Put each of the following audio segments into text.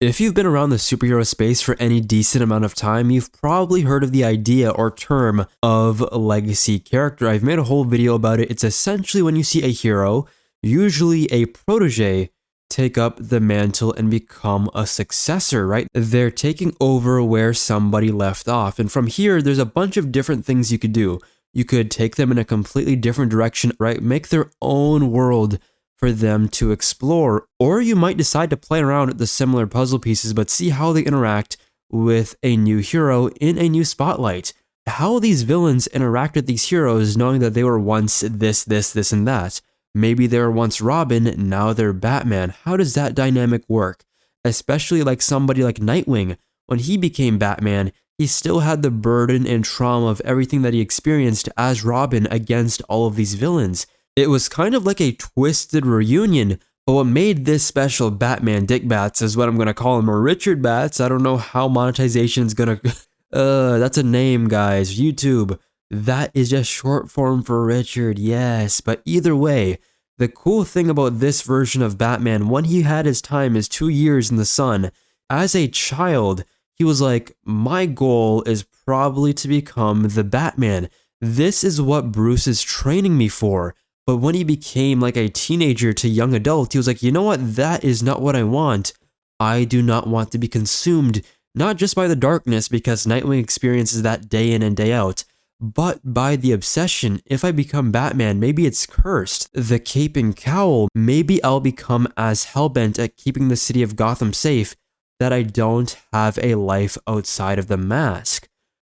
If you've been around the superhero space for any decent amount of time, you've probably heard of the idea or term of a legacy character. I've made a whole video about it. It's essentially when you see a hero, usually a protege, take up the mantle and become a successor, right? They're taking over where somebody left off. And from here, there's a bunch of different things you could do. You could take them in a completely different direction, right? Make their own world for them to explore, or you might decide to play around with the similar puzzle pieces but see how they interact with a new hero in a new spotlight. How these villains interact with these heroes knowing that they were once this, and that. Maybe they were once Robin, now they're Batman. How does that dynamic work? Especially like somebody like Nightwing. When he became Batman, he still had the burden and trauma of everything that he experienced as Robin against all of these villains. It was kind of like a twisted reunion, but what made this special Batman Dick Bats is what I'm going to call him, or Richard Bats. I don't know how monetization's going to... that's a name, guys. YouTube. That is just short form for Richard, yes. But either way, the cool thing about this version of Batman, when he had his time, his 2 years in the sun, as a child, he was like, my goal is probably to become the Batman. This is what Bruce is training me for. But when he became like a teenager to young adult, he was like, you know what? That is not what I want. I do not want to be consumed, not just by the darkness, because Nightwing experiences that day in and day out, but by the obsession. If I become Batman, maybe it's cursed. The cape and cowl, maybe I'll become as hellbent at keeping the city of Gotham safe that I don't have a life outside of the mask.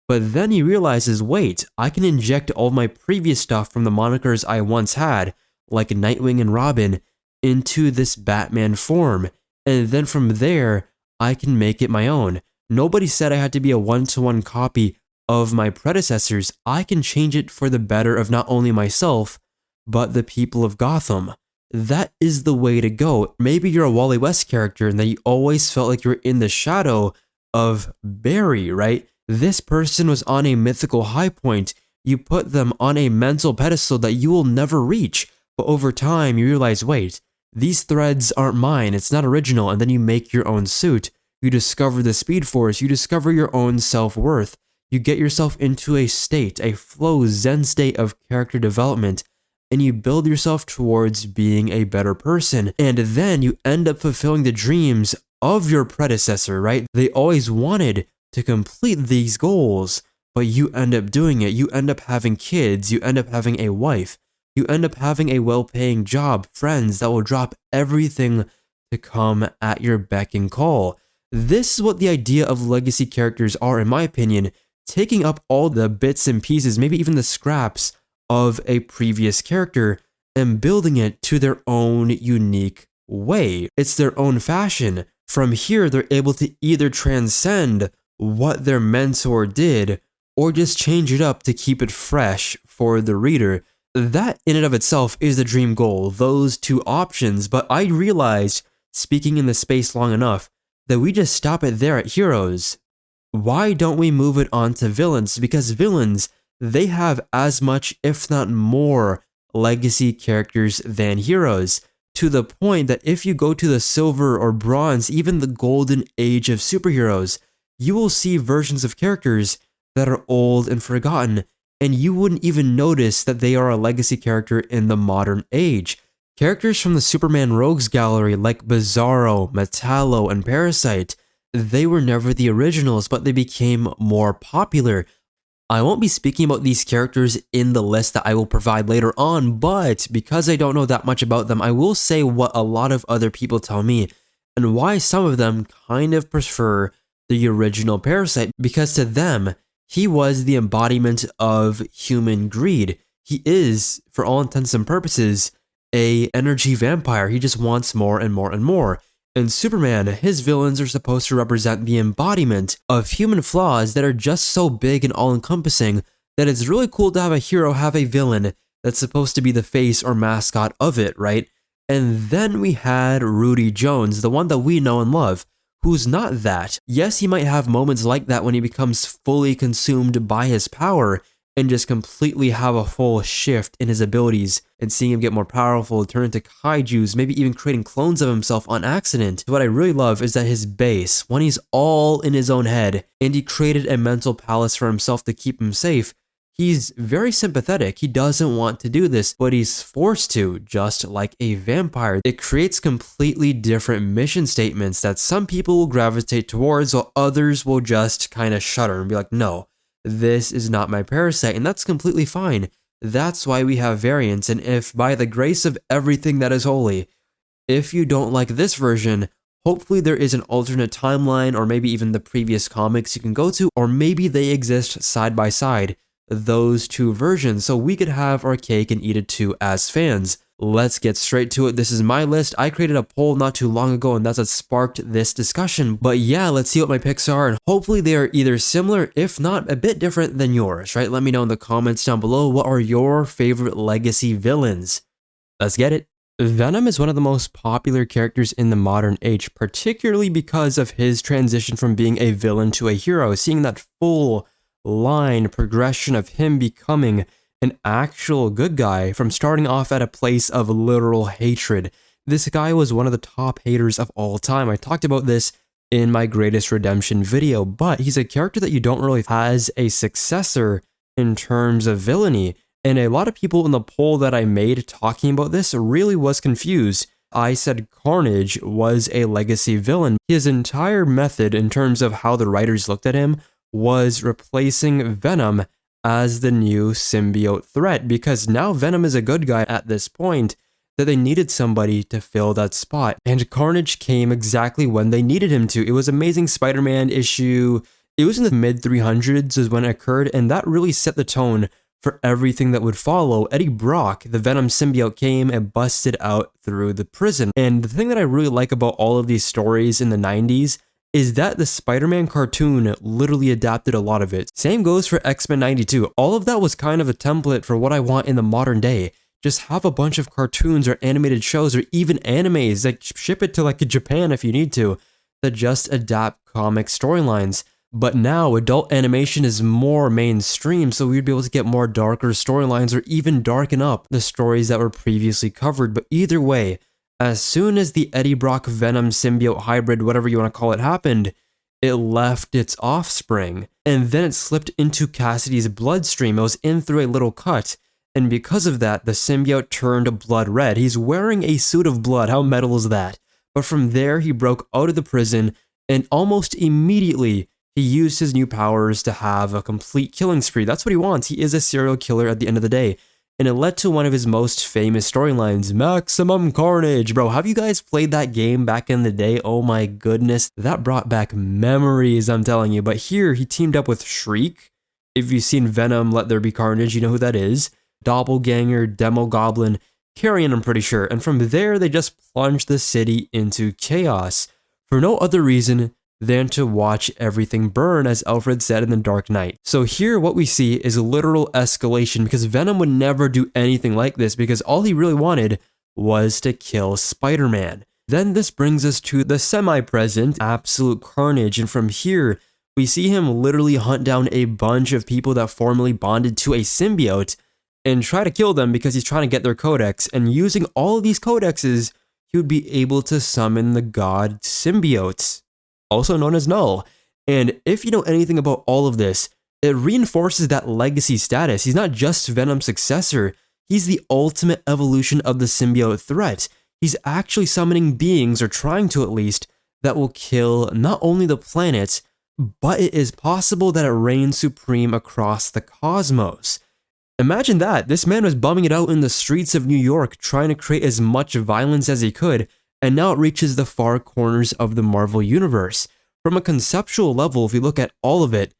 But then he realizes, wait, I can inject all of my previous stuff from the monikers I once had, like Nightwing and Robin, into this Batman form, and then from there, I can make it my own. Nobody said I had to be a one-to-one copy of my predecessors. I can change it for the better of not only myself, but the people of Gotham. That is the way to go. Maybe you're a Wally West character and that you always felt like you were in the shadow of Barry, right? This person was on a mythical high point. You put them on a mental pedestal that you will never reach. But over time, you realize, wait, these threads aren't mine. It's not original. And then you make your own suit. You discover the Speed Force. You discover your own self-worth. You get yourself into a state, a flow, zen state of character development. And you build yourself towards being a better person. And then you end up fulfilling the dreams of your predecessor, right? They always wanted to complete these goals, but you end up doing it. You end up having kids, you end up having a wife, you end up having a well-paying job, friends that will drop everything to come at your beck and call. This is what the idea of legacy characters are, in my opinion, taking up all the bits and pieces, maybe even the scraps of a previous character and building it to their own unique way. It's their own fashion. From here, they're able to either transcend what their mentor did, or just change it up to keep it fresh for the reader. That in and of itself is the dream goal, those two options, but I realized, speaking in the space long enough, that we just stop it there at heroes. Why don't we move it on to villains? Because villains, they have as much, if not more, legacy characters than heroes, to the point that if you go to the silver or bronze, even the golden age of superheroes, you will see versions of characters that are old and forgotten, and you wouldn't even notice that they are a legacy character in the modern age. Characters from the Superman Rogues Gallery like Bizarro, Metallo, and Parasite, they were never the originals, but they became more popular. I won't be speaking about these characters in the list that I will provide later on, but because I don't know that much about them, I will say what a lot of other people tell me, and why some of them kind of prefer the original Parasite, because to them, he was the embodiment of human greed. He is, for all intents and purposes, an energy vampire. He just wants more and more and more. And Superman, his villains are supposed to represent the embodiment of human flaws that are just so big and all-encompassing that it's really cool to have a hero have a villain that's supposed to be the face or mascot of it, right? And then we had Rudy Jones, the one that we know and love, who's not that. Yes, he might have moments like that when he becomes fully consumed by his power and just completely have a full shift in his abilities and seeing him get more powerful, turn into kaijus, maybe even creating clones of himself on accident. What I really love is that his base, when he's all in his own head and he created a mental palace for himself to keep him safe, he's very sympathetic. He doesn't want to do this, but he's forced to, just like a vampire. It creates completely different mission statements that some people will gravitate towards while others will just kind of shudder and be like, no, this is not my parasite, and that's completely fine. That's why we have variants, and if by the grace of everything that is holy, if you don't like this version, hopefully there is an alternate timeline or maybe even the previous comics you can go to, or maybe they exist side by side, those two versions, so we could have our cake and eat it too as fans. Let's get straight to it. This is my list. I created a poll not too long ago and that's what sparked this discussion. But yeah, let's see what my picks are, and hopefully they are either similar, if not a bit different than yours, right? Let me know in the comments down below, what are your favorite legacy villains? Let's get it. Venom is one of the most popular characters in the modern age, particularly because of his transition from being a villain to a hero, seeing that full line progression of him becoming an actual good guy from starting off at a place of literal hatred. This guy was one of the top haters of all time. I talked about this in my greatest redemption video, but he's a character that you don't really has a successor in terms of villainy. And a lot of people in the poll that I made talking about this really was confused. I said Carnage was a legacy villain. His entire method in terms of how the writers looked at him was replacing Venom as the new symbiote threat, because now Venom is a good guy at this point, that they needed somebody to fill that spot. And Carnage came exactly when they needed him to. It was Amazing Spider-Man issue, it was in the mid 300s is when it occurred, and that really set the tone for everything that would follow. Eddie Brock, the Venom symbiote, came and busted out through the prison. And the thing that I really like about all of these stories in the 90s is that the Spider-Man cartoon literally adapted a lot of it. Same goes for X-Men 92. All of that was kind of a template for what I want in the modern day. Just have a bunch of cartoons or animated shows or even animes, like ship it to like Japan if you need to, that just adapt comic storylines. But now adult animation is more mainstream, so we'd be able to get more darker storylines or even darken up the stories that were previously covered. But either way, as soon as the Eddie Brock Venom symbiote hybrid, whatever you want to call it, happened, it left its offspring, and then it slipped into Cassidy's bloodstream. It was in through a little cut, and because of that, the symbiote turned blood red. He's wearing a suit of blood. How metal is that? But from there, he broke out of the prison, and almost immediately, he used his new powers to have a complete killing spree. That's what he wants. He is a serial killer at the end of the day. And it led to one of his most famous storylines, Maximum Carnage. Bro, have you guys played that game back in the day? Oh my goodness, that brought back memories, I'm telling you. But here, he teamed up with Shriek. If you've seen Venom, Let There Be Carnage, you know who that is. Doppelganger, Demo Goblin, Carrion, I'm pretty sure. And from there, they just plunged the city into chaos for no other reason than to watch everything burn, as Alfred said in The Dark Knight. So here what we see is a literal escalation, because Venom would never do anything like this, because all he really wanted was to kill Spider-Man. Then this brings us to the semi-present Absolute Carnage, and from here we see him literally hunt down a bunch of people that formerly bonded to a symbiote and try to kill them because he's trying to get their codex, and using all of these codexes he would be able to summon the god symbiotes, also known as Null. And if you know anything about all of this, it reinforces that legacy status. He's not just Venom's successor, he's the ultimate evolution of the symbiote threat. He's actually summoning beings, or trying to at least, that will kill not only the planet, but it is possible that it reigns supreme across the cosmos. Imagine that, this man was bumming it out in the streets of New York, trying to create as much violence as he could, and now it reaches the far corners of the Marvel Universe. From a conceptual level, if you look at all of it,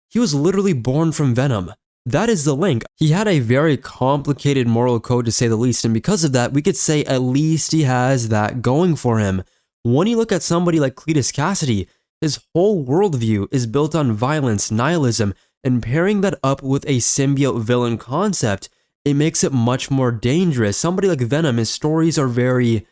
he was literally born from Venom. That is the link. He had a very complicated moral code, to say the least, and because of that, we could say at least he has that going for him. When you look at somebody like Cletus Cassidy, his whole worldview is built on violence, nihilism, and pairing that up with a symbiote villain concept, it makes it much more dangerous. Somebody like Venom, his stories are very...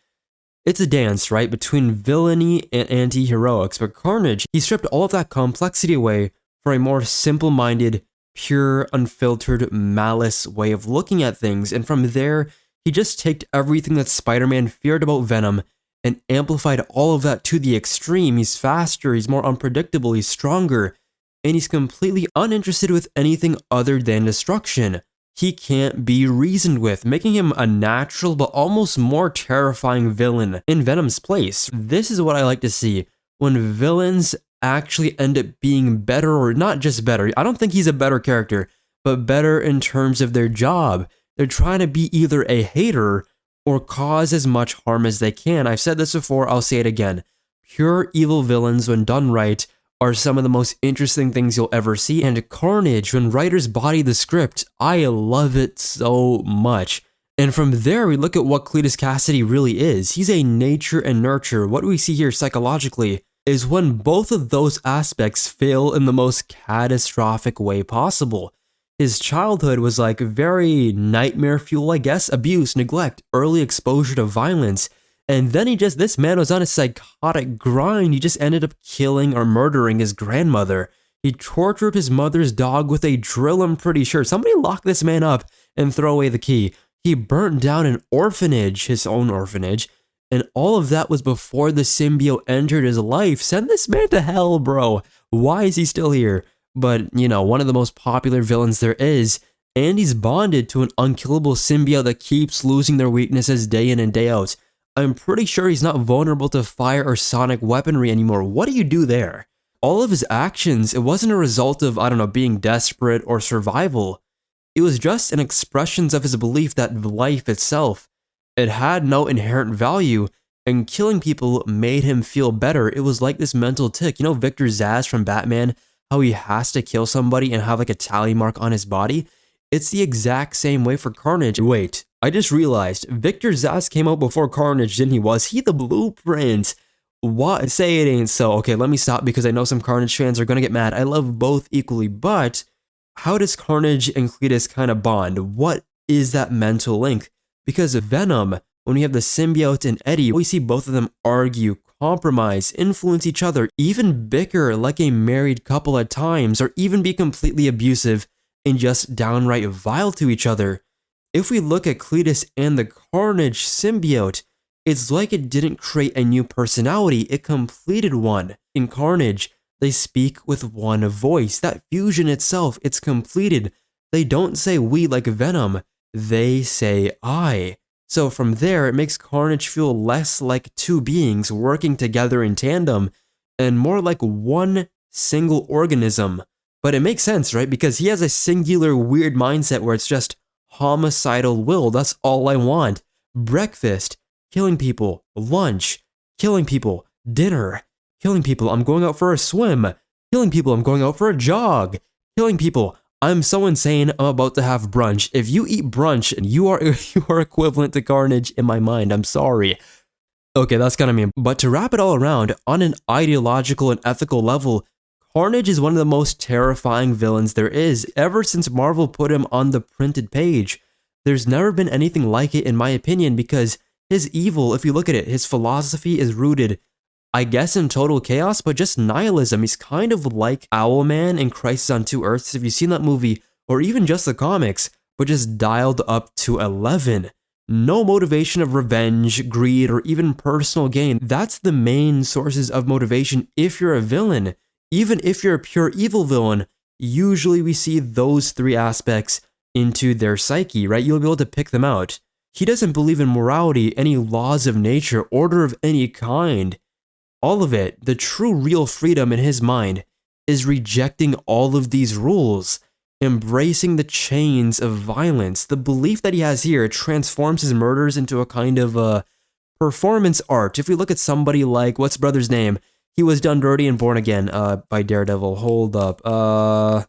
it's a dance, right, between villainy and anti-heroics, but Carnage, he stripped all of that complexity away for a more simple-minded, pure, unfiltered malice way of looking at things, and from there, he just took everything that Spider-Man feared about Venom and amplified all of that to the extreme. He's faster, he's more unpredictable, he's stronger, and he's completely uninterested with anything other than destruction. He can't be reasoned with, making him a natural but almost more terrifying villain in Venom's place. This is what I like to see, when villains actually end up being better, or not just better. I don't think he's a better character, but better in terms of their job. They're trying to be either a hater or cause as much harm as they can. I've said this before, I'll say it again. Pure evil villains, when done right, are some of the most interesting things you'll ever see. And Carnage, when writers body the script, I love it so much. And from there, we look at what Cletus Cassidy really is. He's a nature and nurture. What we see here psychologically is when both of those aspects fail in the most catastrophic way possible. His childhood was like very nightmare fuel, I guess, abuse, neglect, early exposure to violence. And then this man was on a psychotic grind. He just ended up killing or murdering his grandmother. He tortured his mother's dog with a drill, I'm pretty sure. Somebody lock this man up and throw away the key. He burnt down an orphanage, his own orphanage. And all of that was before the symbiote entered his life. Send this man to hell, bro. Why is he still here? But, one of the most popular villains there is, and he's bonded to an unkillable symbiote that keeps losing their weaknesses day in and day out. I'm pretty sure he's not vulnerable to fire or sonic weaponry anymore. What do you do there? All of his actions, it wasn't a result of, being desperate or survival. It was just an expression of his belief that life itself, it had no inherent value, and killing people made him feel better. It was like this mental tick. Victor Zsasz from Batman, how he has to kill somebody and have like a tally mark on his body? It's the exact same way for Carnage. Wait, I just realized, Victor Zsasz came out before Carnage, didn't he? Was he the blueprint? What? Say it ain't so. Okay, let me stop because I know some Carnage fans are gonna get mad. I love both equally, but how does Carnage and Cletus kind of bond? What is that mental link? Because Venom, when we have the symbiote and Eddie, we see both of them argue, compromise, influence each other, even bicker like a married couple at times, or even be completely abusive and just downright vile to each other. If we look at Cletus and the Carnage symbiote, it's like it didn't create a new personality, it completed one. In Carnage, they speak with one voice. That fusion itself, it's completed. They don't say we like Venom, they say I. So from there, it makes Carnage feel less like two beings working together in tandem and more like one single organism. But it makes sense, right? Because he has a singular weird mindset where it's just homicidal will. That's all I want. Breakfast, killing people. Lunch, killing people. Dinner, killing people. I'm going out for a swim. Killing people. I'm going out for a jog. Killing people. I'm so insane, I'm about to have brunch. If you eat brunch, you are equivalent to Carnage in my mind. I'm sorry. Okay, that's kind of mean. But to wrap it all around, on an ideological and ethical level, Carnage is one of the most terrifying villains there is. Ever since Marvel put him on the printed page, there's never been anything like it in my opinion, because his evil, if you look at it, his philosophy is rooted, I guess, in total chaos, but just nihilism. He's kind of like Owlman in Crisis on Two Earths, if you've seen that movie, or even just the comics, but just dialed up to 11. No motivation of revenge, greed, or even personal gain. That's the main sources of motivation if you're a villain. Even if you're a pure evil villain, usually we see those three aspects into their psyche, right? You'll be able to pick them out. He doesn't believe in morality, any laws of nature, order of any kind. All of it, the true real freedom in his mind, is rejecting all of these rules, embracing the chains of violence. The belief that he has here transforms his murders into a kind of performance art. If we look at somebody like, what's brother's name? He was done dirty and born again by Daredevil. Hold up.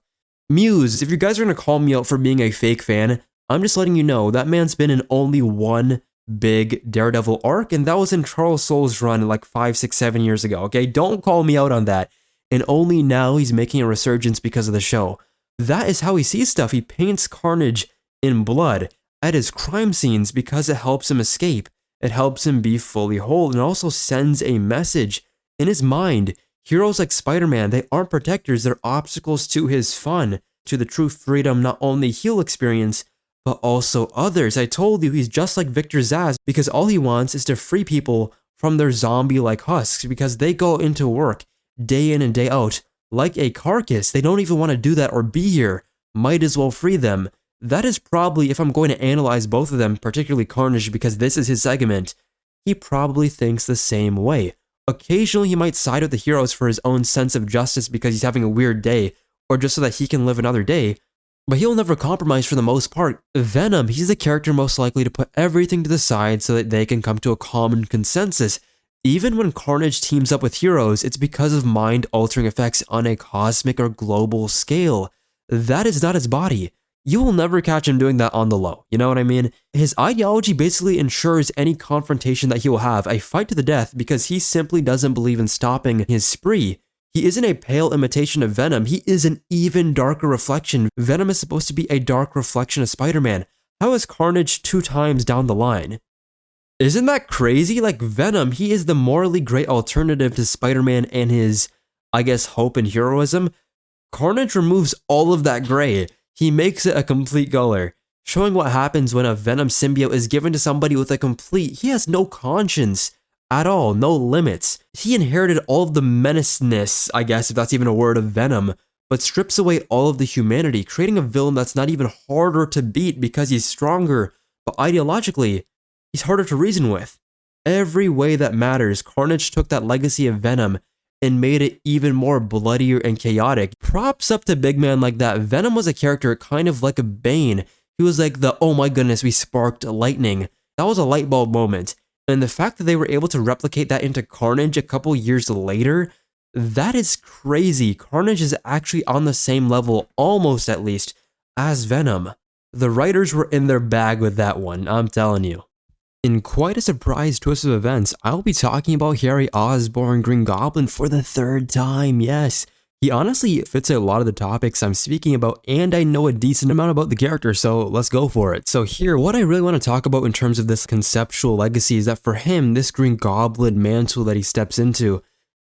Muse. If you guys are going to call me out for being a fake fan, I'm just letting you know that man's been in only one big Daredevil arc, and that was in Charles Soule's run like 5, 6, 7 years ago, okay? Don't call me out on that. And only now he's making a resurgence because of the show. That is how he sees stuff. He paints Carnage in blood at his crime scenes because it helps him escape. It helps him be fully whole, and also sends a message. In his mind, heroes like Spider-Man, they aren't protectors, they're obstacles to his fun, to the true freedom not only he'll experience, but also others. I told you he's just like Victor Zsasz because all he wants is to free people from their zombie-like husks because they go into work day in and day out like a carcass. They don't even want to do that or be here. Might as well free them. That is probably, if I'm going to analyze both of them, particularly Carnage because this is his segment, he probably thinks the same way. Occasionally he might side with the heroes for his own sense of justice because he's having a weird day, or just so that he can live another day, but he'll never compromise for the most part. Venom, he's the character most likely to put everything to the side so that they can come to a common consensus. Even when Carnage teams up with heroes, it's because of mind-altering effects on a cosmic or global scale. That is not his body. You will never catch him doing that on the low, you know what I mean? His ideology basically ensures any confrontation that he will have a fight to the death because he simply doesn't believe in stopping his spree. He isn't a pale imitation of Venom, he is an even darker reflection. Venom is supposed to be a dark reflection of Spider-Man. How is Carnage 2 times down the line? Isn't that crazy? Like Venom, he is the morally great alternative to Spider-Man and his, I guess, hope and heroism. Carnage removes all of that gray. He makes it a complete color, showing what happens when a Venom symbiote is given to somebody with a complete, he has no conscience at all, no limits. He inherited all of the menaceness, I guess, if that's even a word, of Venom, but strips away all of the humanity, creating a villain that's not even harder to beat because he's stronger, but ideologically, he's harder to reason with. Every way that matters, Carnage took that legacy of Venom and made it even more bloodier and chaotic. Props up to big man like that. Venom was a character kind of like a Bane. He was like the, oh my goodness, we sparked lightning. That was a light bulb moment. And the fact that they were able to replicate that into Carnage a couple years later, that is crazy. Carnage is actually on the same level, almost at least, as Venom. The writers were in their bag with that one, I'm telling you. In quite a surprise twist of events, I'll be talking about Harry Osborn Green Goblin for the 3rd time, yes. He honestly fits a lot of the topics I'm speaking about, and I know a decent amount about the character, so let's go for it. So here, what I really want to talk about in terms of this conceptual legacy is that for him, this Green Goblin mantle that he steps into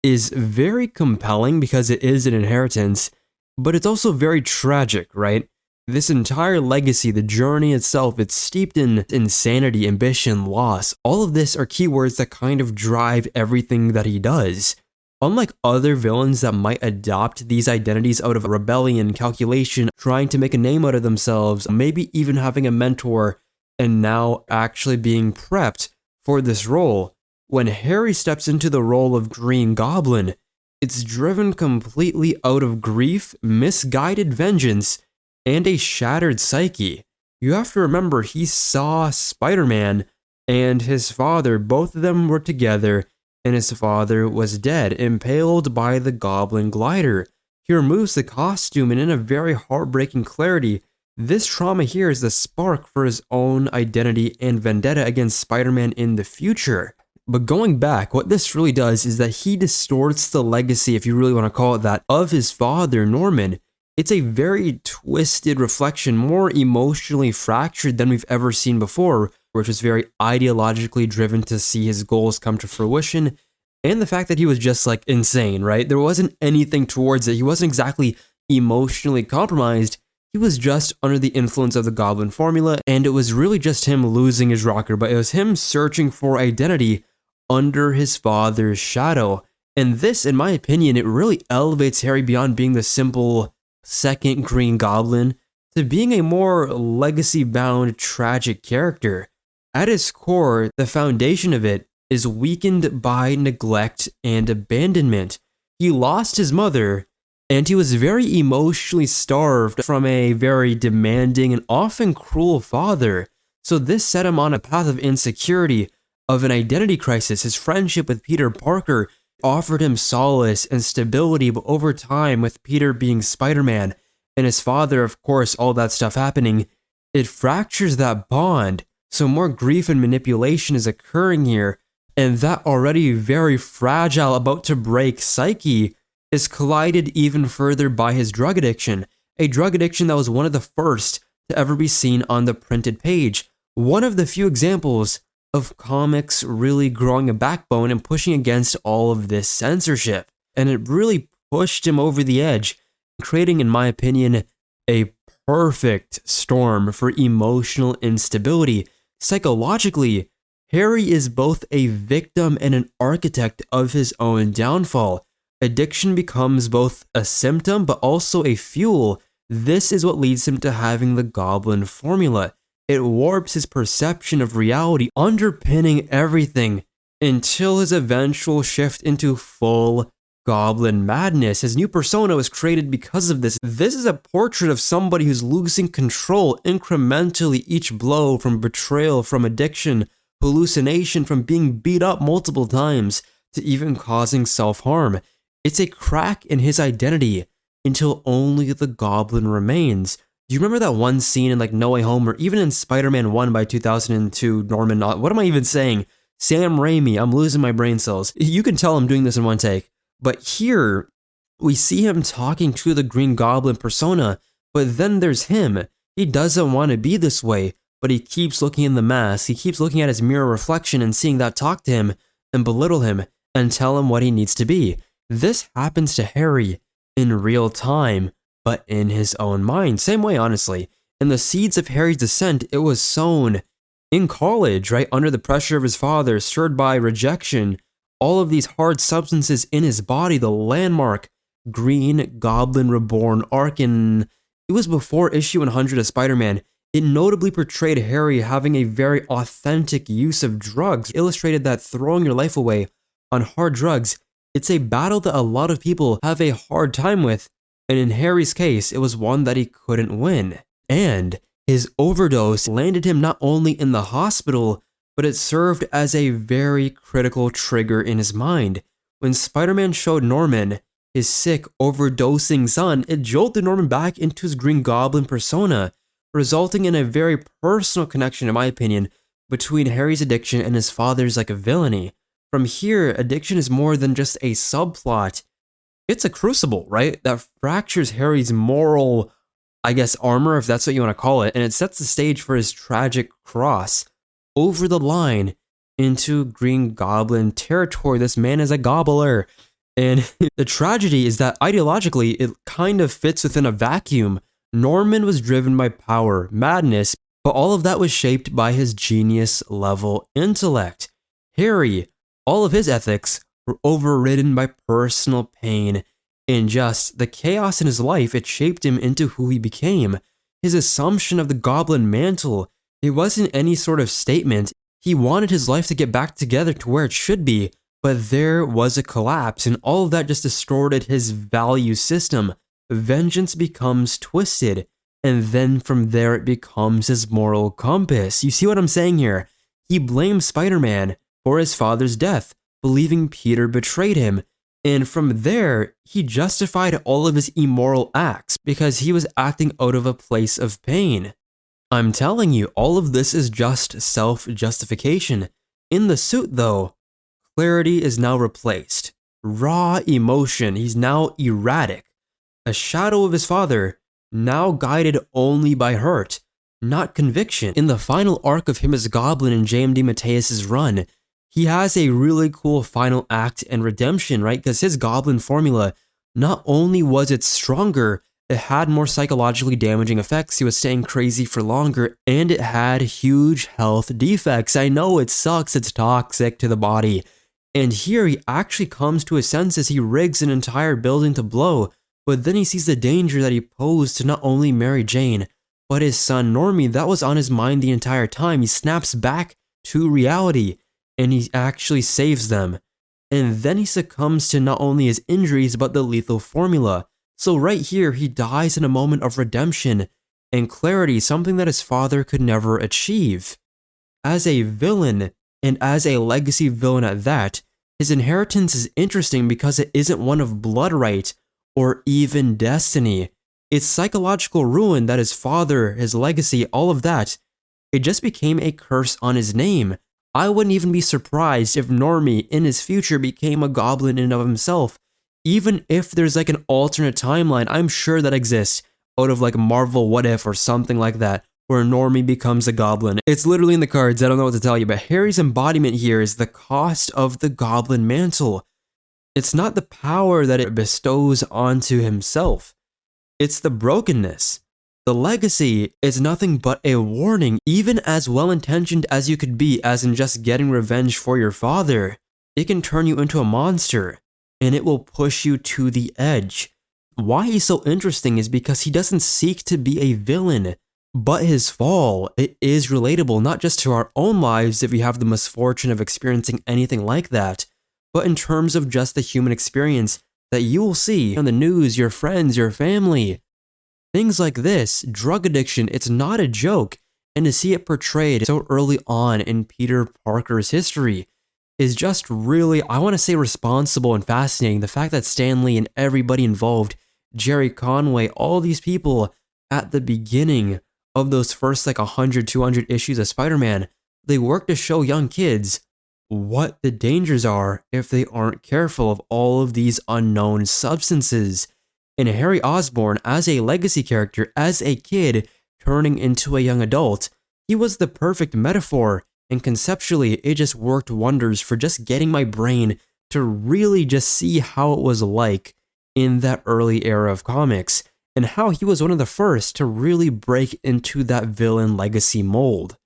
is very compelling because it is an inheritance, but it's also very tragic, right? This entire legacy, the journey itself, it's steeped in insanity, ambition, loss. All of this are keywords that kind of drive everything that he does. Unlike other villains that might adopt these identities out of rebellion, calculation, trying to make a name out of themselves, maybe even having a mentor, and now actually being prepped for this role, when Harry steps into the role of Green Goblin, it's driven completely out of grief, misguided vengeance, and a shattered psyche. You have to remember, he saw Spider-Man and his father, both of them were together, and his father was dead, impaled by the Goblin glider. He removes the costume, and in a very heartbreaking clarity, this trauma here is the spark for his own identity and vendetta against Spider-Man in the future. But going back, what this really does is that he distorts the legacy, if you really want to call it that, of his father, Norman. It's a very twisted reflection, more emotionally fractured than we've ever seen before, which was very ideologically driven to see his goals come to fruition, and the fact that he was just like insane, right? There wasn't anything towards it. He wasn't exactly emotionally compromised. He was just under the influence of the Goblin formula, and it was really just him losing his rocker, but it was him searching for identity under his father's shadow. And this, in my opinion, it really elevates Harry beyond being the simple second Green Goblin to being a more legacy-bound, tragic character. At its core, the foundation of it is weakened by neglect and abandonment. He lost his mother, and he was very emotionally starved from a very demanding and often cruel father. So this set him on a path of insecurity, of an identity crisis. His friendship with Peter Parker offered him solace and stability, but over time, with Peter being Spider-Man and his father, of course, all that stuff happening, it fractures that bond. So more grief and manipulation is occurring here, and that already very fragile, about to break psyche is collided even further by his drug addiction, a drug addiction that was one of the first to ever be seen on the printed page. One of the few examples of comics really growing a backbone and pushing against all of this censorship. And it really pushed him over the edge, creating, in my opinion, A perfect storm for emotional instability. Psychologically, Harry is both a victim and an architect of his own downfall. Addiction becomes both a symptom but also a fuel. This is what leads him to having the Goblin formula. It warps his perception of reality, underpinning everything until his eventual shift into full Goblin madness. His new persona was created because of this. This is a portrait of somebody who's losing control incrementally, each blow, from betrayal, from addiction, hallucination, from being beat up multiple times, to even causing self-harm. It's a crack in his identity until only the Goblin remains. Do you remember that one scene in like No Way Home, or even in Spider-Man 1 by 2002, Norman, what am I even saying? Sam Raimi, I'm losing my brain cells. You can tell I'm doing this in one take. But here, we see him talking to the Green Goblin persona, but then there's him. He doesn't want to be this way, but he keeps looking in the mask. He keeps looking at his mirror reflection and seeing that talk to him and belittle him and tell him what he needs to be. This happens to Harry in real time, but in his own mind. Same way, honestly. In the seeds of Harry's descent, it was sown in college, right? Under the pressure of his father, stirred by rejection, all of these hard substances in his body, the landmark Green Goblin Reborn arc, and it was before issue 100 of Spider-Man. It notably portrayed Harry having a very authentic use of drugs, illustrated that throwing your life away on hard drugs, it's a battle that a lot of people have a hard time with, and in Harry's case, it was one that he couldn't win. And his overdose landed him not only in the hospital, but it served as a very critical trigger in his mind. When Spider-Man showed Norman his sick, overdosing son, it jolted Norman back into his Green Goblin persona, resulting in a very personal connection, in my opinion, between Harry's addiction and his father's like a villainy. From here, addiction is more than just a subplot. It's a crucible, right? That fractures Harry's moral, I guess, armor, if that's what you want to call it, and it sets the stage for his tragic cross over the line into Green Goblin territory. This man is a gobbler. And the tragedy is that ideologically, it kind of fits within a vacuum. Norman was driven by power, madness, but all of that was shaped by his genius-level intellect. Harry, all of his ethics were overridden by personal pain. In just the chaos in his life, it shaped him into who he became. His assumption of the Goblin mantle, it wasn't any sort of statement. He wanted his life to get back together to where it should be, but there was a collapse, and all of that just distorted his value system. Vengeance becomes twisted, and then from there it becomes his moral compass. You see what I'm saying here? He blames Spider-Man for his father's death, believing Peter betrayed him, and from there, he justified all of his immoral acts because he was acting out of a place of pain. I'm telling you, all of this is just self-justification. In the suit, though, clarity is now replaced. Raw emotion, he's now erratic. A shadow of his father, now guided only by hurt, not conviction. In the final arc of him as Goblin in JMD Mateus's run, he has a really cool final act and redemption, right? Because his Goblin formula, not only was it stronger, it had more psychologically damaging effects, he was staying crazy for longer, and it had huge health defects. I know it sucks, it's toxic to the body. And here he actually comes to his senses, he rigs an entire building to blow, but then he sees the danger that he posed to not only Mary Jane, but his son Normie. That was on his mind the entire time. He snaps back to reality, and he actually saves them. And then he succumbs to not only his injuries, but the lethal formula. So right here, he dies in a moment of redemption and clarity, something that his father could never achieve. As a villain, and as a legacy villain at that, his inheritance is interesting because it isn't one of blood right or even destiny. It's psychological ruin that his father, his legacy, all of that, it just became a curse on his name. I wouldn't even be surprised if Normie in his future became a goblin in and of himself. Even if there's like an alternate timeline, I'm sure that exists out of like Marvel What If or something like that, where Normie becomes a goblin. It's literally in the cards, I don't know what to tell you, but Harry's embodiment here is the cost of the Goblin mantle. It's not the power that it bestows onto himself. It's the brokenness The legacy is nothing but a warning, even as well-intentioned as you could be, as in just getting revenge for your father. It can turn you into a monster, and it will push you to the edge. Why he's so interesting is because he doesn't seek to be a villain, but his fall, it is relatable not just to our own lives if we have the misfortune of experiencing anything like that, but in terms of just the human experience that you will see on the news, your friends, your family. Things like this, drug addiction, it's not a joke, and to see it portrayed so early on in Peter Parker's history is just really, I want to say, responsible and fascinating. The fact that Stan Lee and everybody involved, Jerry Conway, all these people at the beginning of those first like 100, 200 issues of Spider-Man, they work to show young kids what the dangers are if they aren't careful of all of these unknown substances. And Harry Osborn, as a legacy character, as a kid turning into a young adult, he was the perfect metaphor, and conceptually it just worked wonders for just getting my brain to really just see how it was like in that early era of comics, and how he was one of the first to really break into that villain legacy mold.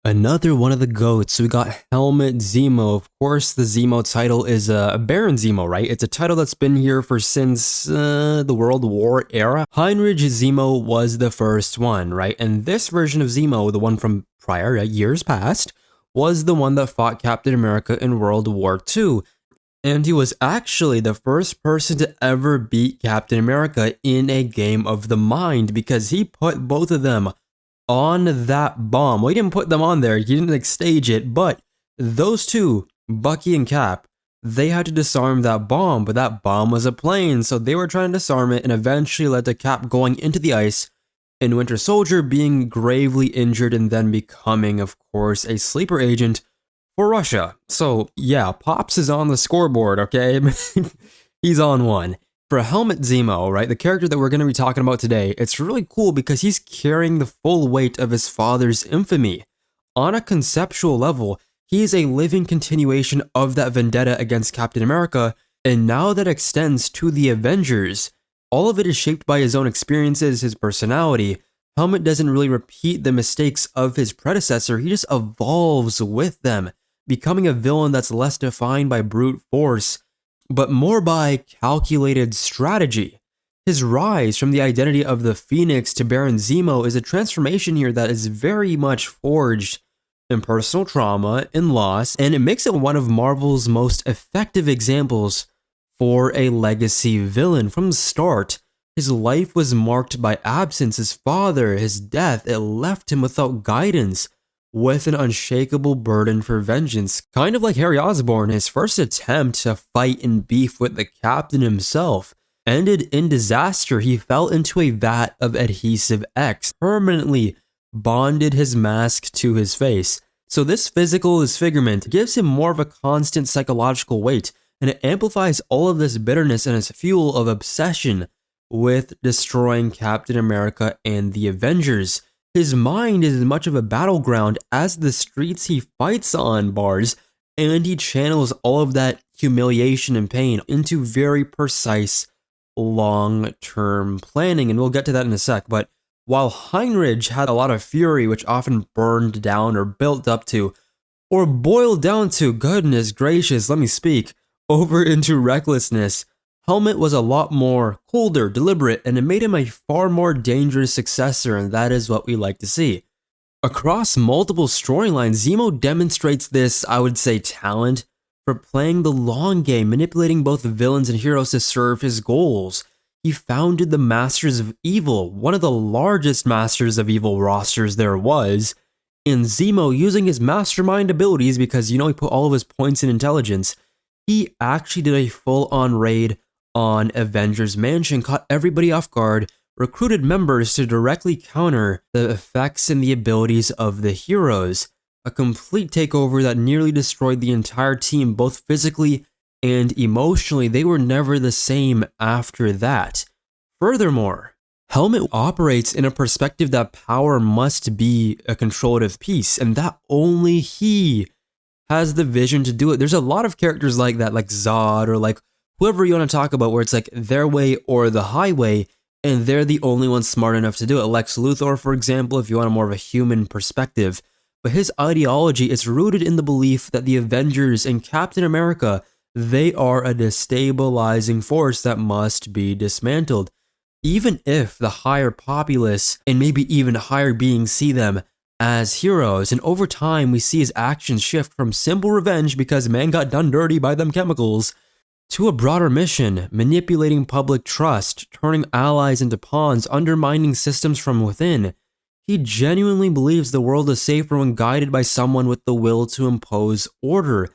Another one of the GOATs, we got Helmut Zemo. Of course, the Zemo title is Baron Zemo, right? It's a title that's been here since the World War era. Heinrich Zemo was the first one, right? And this version of Zemo, the one from prior years past, was the one that fought Captain America in World War II. And he was actually the first person to ever beat Captain America in a game of the mind, because he put both of them on that bomb. Well, he didn't put them on there, he didn't like stage it, but those two, Bucky and Cap, they had to disarm that bomb, but that bomb was a plane, so they were trying to disarm it, and eventually led to Cap going into the ice, and Winter Soldier being gravely injured and then becoming, of course, a sleeper agent for Russia. So yeah, Pops is on the scoreboard, okay? He's on one. For Helmut Zemo, right, the character that we're going to be talking about today, it's really cool because he's carrying the full weight of his father's infamy. On a conceptual level, he is a living continuation of that vendetta against Captain America, and now that extends to the Avengers. All of it is shaped by his own experiences, his personality. Helmut doesn't really repeat the mistakes of his predecessor, he just evolves with them, becoming a villain that's less defined by brute force, but more by calculated strategy. His rise from the identity of the Phoenix to Baron Zemo is a transformation here that is very much forged in personal trauma and loss, and it makes it one of Marvel's most effective examples for a legacy villain. From the start, his life was marked by absence. His father, his death, it left him without guidance, with an unshakable burden for vengeance. Kind of like Harry Osborn, his first attempt to fight and beef with the Captain himself ended in disaster. He fell into a vat of adhesive X, permanently bonded his mask to his face. So this physical disfigurement gives him more of a constant psychological weight, and it amplifies all of this bitterness and its fuel of obsession with destroying Captain America and the Avengers. His mind is as much of a battleground as the streets he fights on bars, and he channels all of that humiliation and pain into very precise long-term planning, and we'll get to that in a sec. But while Heinrich had a lot of fury, which often burned down or built up to, or boiled down to, goodness gracious, let me speak, over into recklessness, Helmut was a lot more colder, deliberate, and it made him a far more dangerous successor, and that is what we like to see. Across multiple storylines, Zemo demonstrates this, I would say, talent for playing the long game, manipulating both villains and heroes to serve his goals. He founded the Masters of Evil, one of the largest Masters of Evil rosters there was, and Zemo, using his mastermind abilities, because he put all of his points in intelligence, he actually did a full-on raid on Avengers Mansion, caught everybody off guard, recruited members to directly counter the effects and the abilities of the heroes. A complete takeover that nearly destroyed the entire team, both physically and emotionally. They were never the same after that. Furthermore, Helmut operates in a perspective that power must be a controllative piece, and that only he has the vision to do it. There's a lot of characters like that, like Zod or like whoever you want to talk about, where it's like their way or the highway, and they're the only ones smart enough to do it. Lex Luthor, for example, if you want a more of a human perspective. But his ideology is rooted in the belief that the Avengers and Captain America, they are a destabilizing force that must be dismantled. Even if the higher populace and maybe even higher beings see them as heroes, and over time we see his actions shift from simple revenge because man got done dirty by them chemicals, to a broader mission, manipulating public trust, turning allies into pawns, undermining systems from within. He genuinely believes the world is safer when guided by someone with the will to impose order,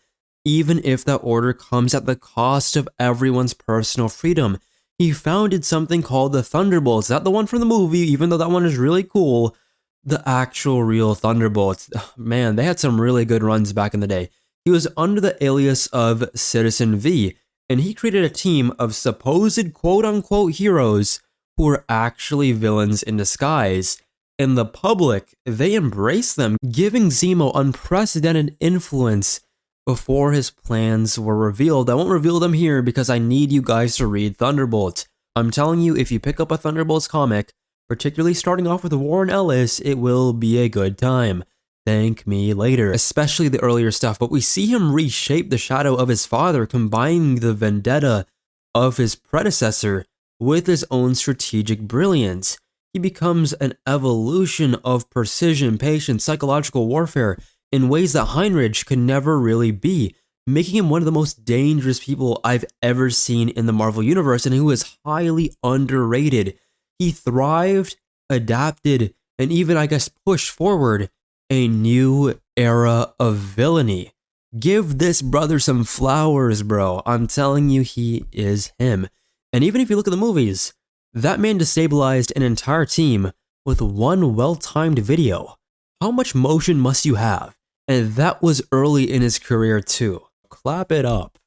even if that order comes at the cost of everyone's personal freedom. He founded something called the Thunderbolts, not the one from the movie, even though that one is really cool. The actual real Thunderbolts. Man, they had some really good runs back in the day. He was under the alias of Citizen V, and he created a team of supposed quote-unquote heroes who were actually villains in disguise. And the public, they embraced them, giving Zemo unprecedented influence before his plans were revealed. I won't reveal them here because I need you guys to read Thunderbolts. I'm telling you, if you pick up a Thunderbolts comic, particularly starting off with Warren Ellis, it will be a good time. Thank me later, especially the earlier stuff, but we see him reshape the shadow of his father, combining the vendetta of his predecessor with his own strategic brilliance. He becomes an evolution of precision, patience, psychological warfare in ways that Heinrich could never really be, making him one of the most dangerous people I've ever seen in the Marvel Universe, and who is highly underrated. He thrived, adapted, and even, I guess, pushed forward a new era of villainy. Give this brother some flowers, bro. I'm telling you, he is him. And even if you look at the movies, that man destabilized an entire team with one well-timed video. How much motion must you have? And that was early in his career too. Clap it up.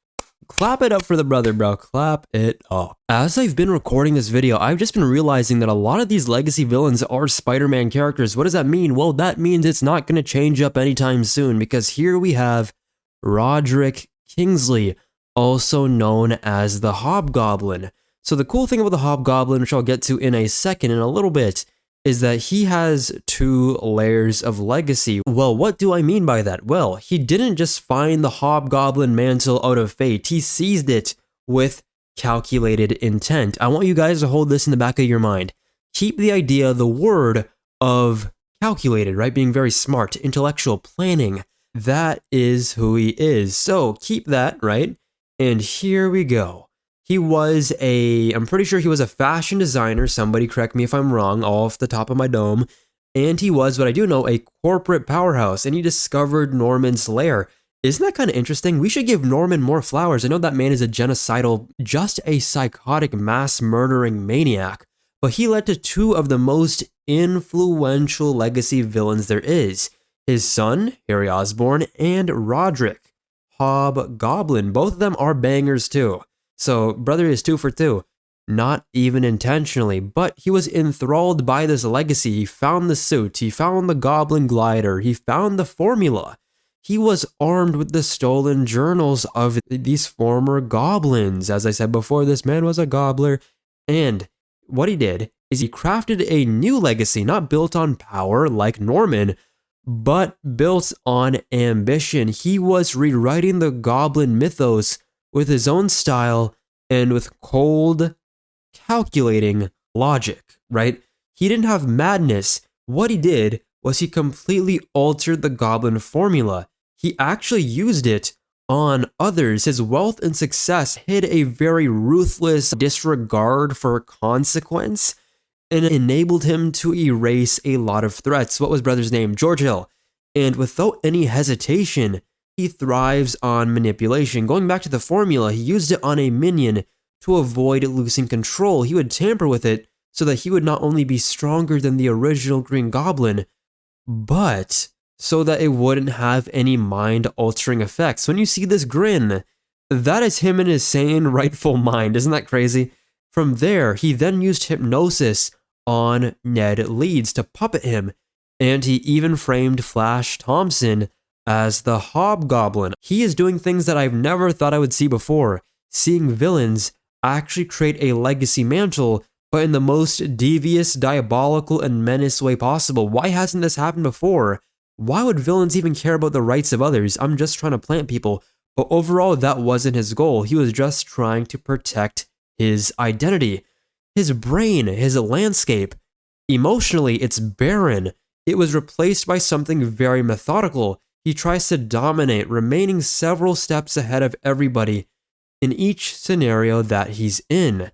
Clap it up for the brother, bro. Clap it up. As I've been recording this video, I've just been realizing that a lot of these legacy villains are Spider-Man characters. What does that mean? Well, that means it's not going to change up anytime soon, because here we have Roderick Kingsley, also known as the Hobgoblin. So the cool thing about the Hobgoblin, which I'll get to in a second, in a little bit, is that he has 2 layers of legacy. Well, what do I mean by that? Well, he didn't just find the Hobgoblin mantle out of fate. He seized it with calculated intent. I want you guys to hold this in the back of your mind. Keep the idea, the word of calculated, right? Being very smart, intellectual, planning. That is who he is. So keep that, right? And here we go. He was I'm pretty sure he was a fashion designer, somebody correct me if I'm wrong, all off the top of my dome, and he was, what I do know, a corporate powerhouse, and he discovered Norman's lair. Isn't that kind of interesting? We should give Norman more flowers. I know that man is a genocidal, just a psychotic mass-murdering maniac, but he led to 2 of the most influential legacy villains there is. His son, Harry Osborn, and Roderick, Hobgoblin. Both of them are bangers too. So, brother is 2 for 2. Not even intentionally, but he was enthralled by this legacy. He found the suit, he found the goblin glider, he found the formula. He was armed with the stolen journals of these former goblins. As I said before, this man was a gobbler. And what he did is he crafted a new legacy, not built on power like Norman, but built on ambition. He was rewriting the goblin mythos with his own style and with cold, calculating logic, right? He didn't have madness. What he did was he completely altered the goblin formula. He actually used it on others. His wealth and success hid a very ruthless disregard for consequence and enabled him to erase a lot of threats. What was brother's name? George Hill. And without any hesitation, he thrives on manipulation. Going back to the formula, he used it on a minion to avoid losing control. He would tamper with it so that he would not only be stronger than the original Green Goblin, but so that it wouldn't have any mind-altering effects. When you see this grin, that is him in his sane, rightful mind. Isn't that crazy? From there, he then used hypnosis on Ned Leeds to puppet him, and he even framed Flash Thompson as the Hobgoblin. He is doing things that I've never thought I would see before, seeing villains actually create a legacy mantle but in the most devious, diabolical, and menaced way possible. Why hasn't this happened before? Why would villains even care about the rights of others? I'm just trying to plant people. But overall, that wasn't his goal. He was just trying to protect his identity, his brain, his landscape. Emotionally, it's barren. It was replaced by something very methodical. He tries to dominate, remaining several steps ahead of everybody in each scenario that he's in.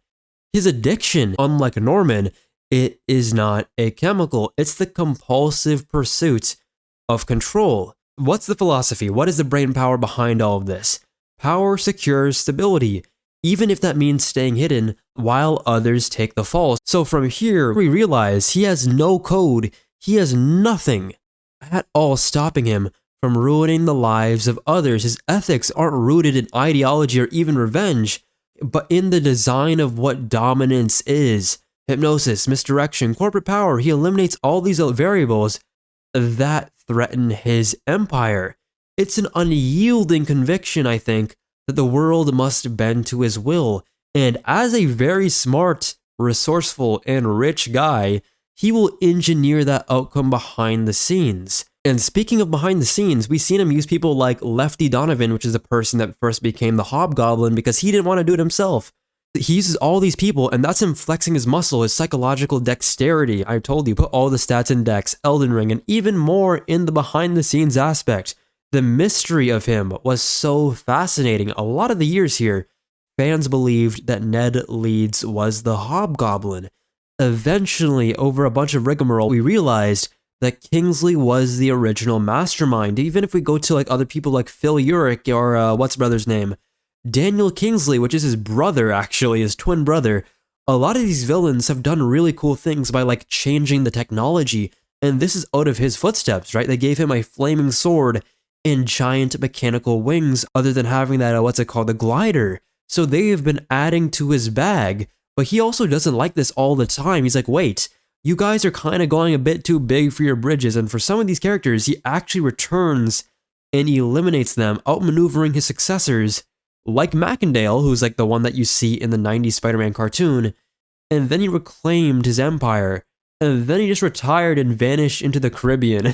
His addiction, unlike Norman, it is not a chemical. It's the compulsive pursuit of control. What's the philosophy? What is the brain power behind all of this? Power secures stability, even if that means staying hidden while others take the fall. So from here, we realize he has no code. He has nothing at all stopping him from ruining the lives of others. His ethics aren't rooted in ideology or even revenge, but in the design of what dominance is. Hypnosis, misdirection, corporate power. He eliminates all these variables that threaten his empire. It's an unyielding conviction, I think, that the world must bend to his will. And as a very smart, resourceful, and rich guy, he will engineer that outcome behind the scenes. And speaking of behind the scenes, we've seen him use people like Lefty Donovan, which is the person that first became the Hobgoblin because he didn't want to do it himself. He uses all these people, and that's him flexing his muscle, his psychological dexterity. I told you, put all the stats in Dex, Elden Ring, and even more in the behind-the-scenes aspect. The mystery of him was so fascinating. A lot of the years here, fans believed that Ned Leeds was the Hobgoblin. Eventually, over a bunch of rigmarole, we realized that Kingsley was the original mastermind. Even if we go to like other people like Phil Urich or what's brother's name? Daniel Kingsley, which is his brother actually, his twin brother. A lot of these villains have done really cool things by like changing the technology, and this is out of his footsteps, right? They gave him a flaming sword and giant mechanical wings other than having that, what's it called, the glider. So they have been adding to his bag, but he also doesn't like this all the time. He's like, wait, you guys are kind of going a bit too big for your bridges, and for some of these characters, he actually returns and eliminates them, outmaneuvering his successors, like Macendale, who's like the one that you see in the 90s Spider-Man cartoon, and then he reclaimed his empire, and then he just retired and vanished into the Caribbean.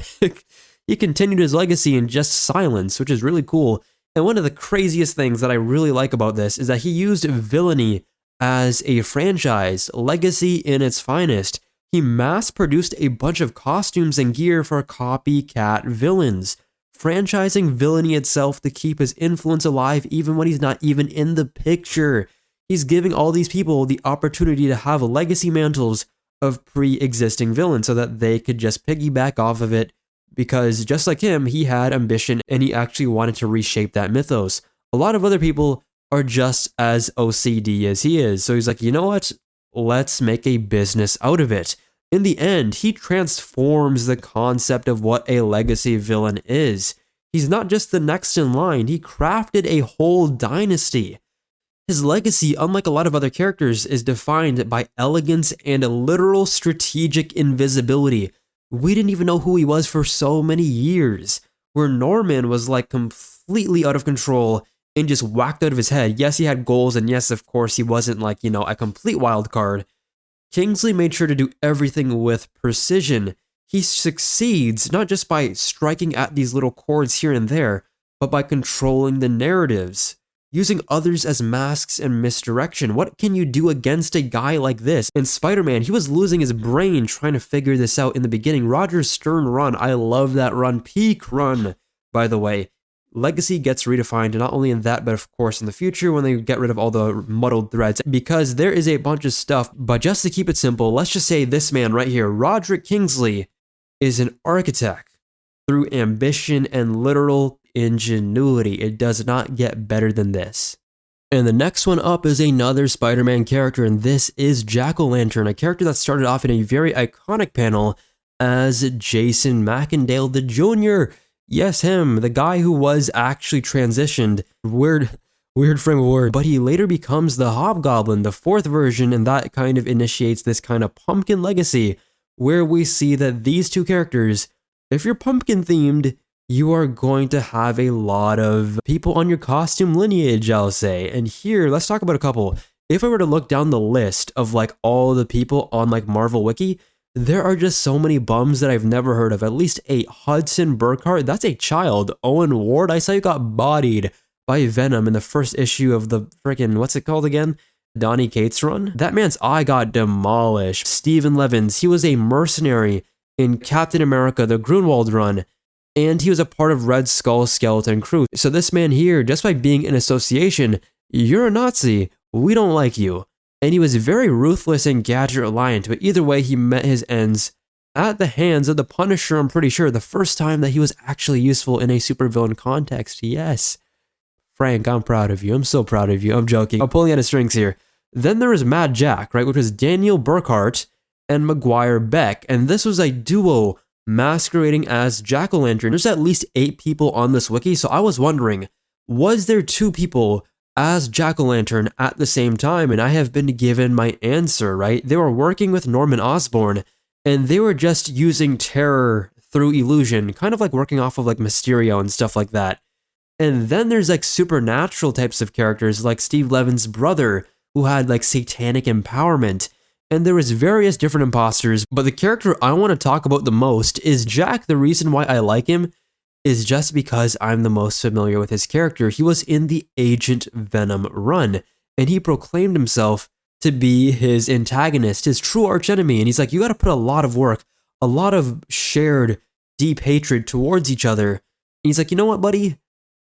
He continued his legacy in just silence, which is really cool. And one of the craziest things that I really like about this is that he used Villainy as a franchise, legacy in its finest. He mass-produced a bunch of costumes and gear for copycat villains, franchising Villainy itself to keep his influence alive even when he's not even in the picture. He's giving all these people the opportunity to have legacy mantles of pre-existing villains so that they could just piggyback off of it, because just like him, he had ambition and he actually wanted to reshape that mythos. A lot of other people are just as OCD as he is, so he's like, you know what? Let's make a business out of it. In the end, he transforms the concept of what a legacy villain is. He's not just the next in line, he crafted a whole dynasty. His legacy, unlike a lot of other characters, is defined by elegance and a literal strategic invisibility. We didn't even know who he was for so many years, where Norman was like completely out of control and just whacked out of his head. Yes, he had goals, and yes, of course, he wasn't like, you know, a complete wild card. Kingsley made sure to do everything with precision. He succeeds not just by striking at these little chords here and there, but by controlling the narratives, using others as masks and misdirection. What can you do against a guy like this? In Spider-Man, he was losing his brain trying to figure this out in the beginning. Roger's Stern run, I love that run. Peak run, by the way. Legacy gets redefined, not only in that, but of course in the future when they get rid of all the muddled threads, because there is a bunch of stuff. But just to keep it simple, let's just say this man right here, Roderick Kingsley, is an architect through ambition and literal ingenuity. It does not get better than this. And the next one up is another Spider-Man character, and this is Jack-O-Lantern, a character that started off in a very iconic panel as Jason Macendale the Jr., Yes, him, the guy who was actually transitioned. Weird frame of word. But he later becomes the Hobgoblin, the fourth version, and that kind of initiates this kind of pumpkin legacy, where we see that these two characters, if you're pumpkin themed, you are going to have a lot of people on your costume lineage, I'll say. And here, let's talk about a couple. if I were to look down the list of like all the people on like Marvel Wiki, there are just so many bums that I've never heard of. At least 8. Hudson Burkhardt, that's a child. Owen Ward, I saw you got bodied by Venom in the first issue of the freaking, what's it called again? Donny Cates run? That man's eye got demolished. Stephen Levins, he was a mercenary in Captain America, the Grunwald run, and he was a part of Red Skull's skeleton crew. So this man here, just by being in association, you're a Nazi, we don't like you. And he was very ruthless and Gadget reliant, but either way, he met his ends at the hands of the Punisher, I'm pretty sure, the first time that he was actually useful in a supervillain context. Yes. Frank, I'm proud of you. I'm so proud of you. I'm joking. I'm pulling out his strings here. Then there was Mad Jack, right, which was Daniel Burkhart and Maguire Beck. And this was a duo masquerading as Jack-o'-lantern. There's at least 8 people on this wiki, so I was wondering, was there 2 people as Jack-o'-lantern at the same time? And I have been given my answer, right? They were working with Norman Osborn, and they were just using terror through illusion, kind of like working off of like Mysterio and stuff like that. And then there's like supernatural types of characters like Steve Levin's brother, who had like satanic empowerment. And there was various different imposters, but the character I want to talk about the most is Jack. The reason why I like him is just because I'm the most familiar with his character. He was in the Agent Venom run, and he proclaimed himself to be his antagonist, his true archenemy. And he's like, you got to put a lot of work, a lot of shared deep hatred towards each other. And he's like, you know what, buddy?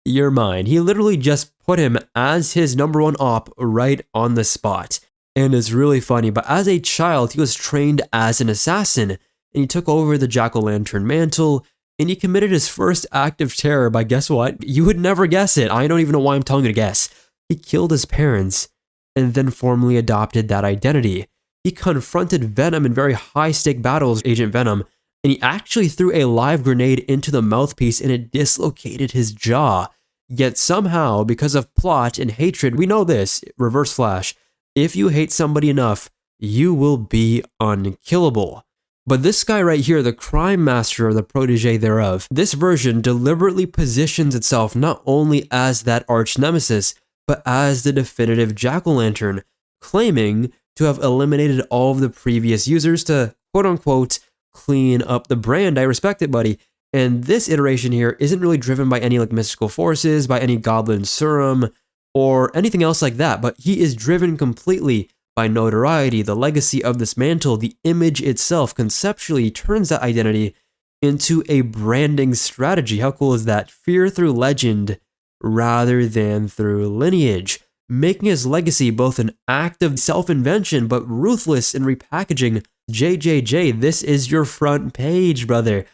You're mine. He literally just put him as his number 1 op right on the spot. And it's really funny, but as a child, he was trained as an assassin, and he took over the Jack-o'-lantern mantle, and he committed his first act of terror by, guess what? You would never guess it. I don't even know why I'm telling you to guess. He killed his parents, and then formally adopted that identity. He confronted Venom in very high-stake battles, Agent Venom, and he actually threw a live grenade into the mouthpiece, and it dislocated his jaw. Yet somehow, because of plot and hatred, we know this, Reverse Flash, if you hate somebody enough, you will be unkillable. But this guy right here, the crime master or the protege thereof, this version deliberately positions itself not only as that arch nemesis, but as the definitive Jack-o'-lantern, claiming to have eliminated all of the previous users to quote-unquote clean up the brand. I respect it, buddy. And this iteration here isn't really driven by any like mystical forces, by any goblin serum, or anything else like that, but he is driven completely by notoriety, the legacy of this mantle. The image itself conceptually turns that identity into a branding strategy. How cool is that? Fear through legend rather than through lineage, making his legacy both an act of self-invention but ruthless in repackaging. JJJ, this is your front page, brother.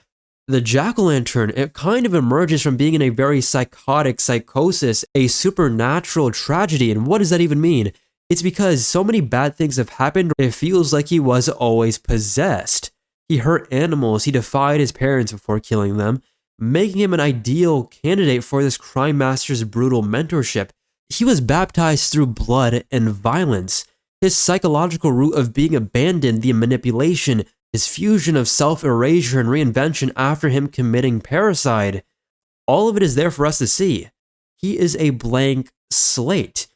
The Jack-o'-lantern, it kind of emerges from being in a very psychotic psychosis, a supernatural tragedy. And what does that even mean? It's because so many bad things have happened, it feels like he was always possessed. He hurt animals, he defied his parents before killing them, making him an ideal candidate for this crime master's brutal mentorship. He was baptized through blood and violence. His psychological root of being abandoned, the manipulation, his fusion of self-erasure and reinvention after him committing parricide, all of it is there for us to see. He is a blank slate,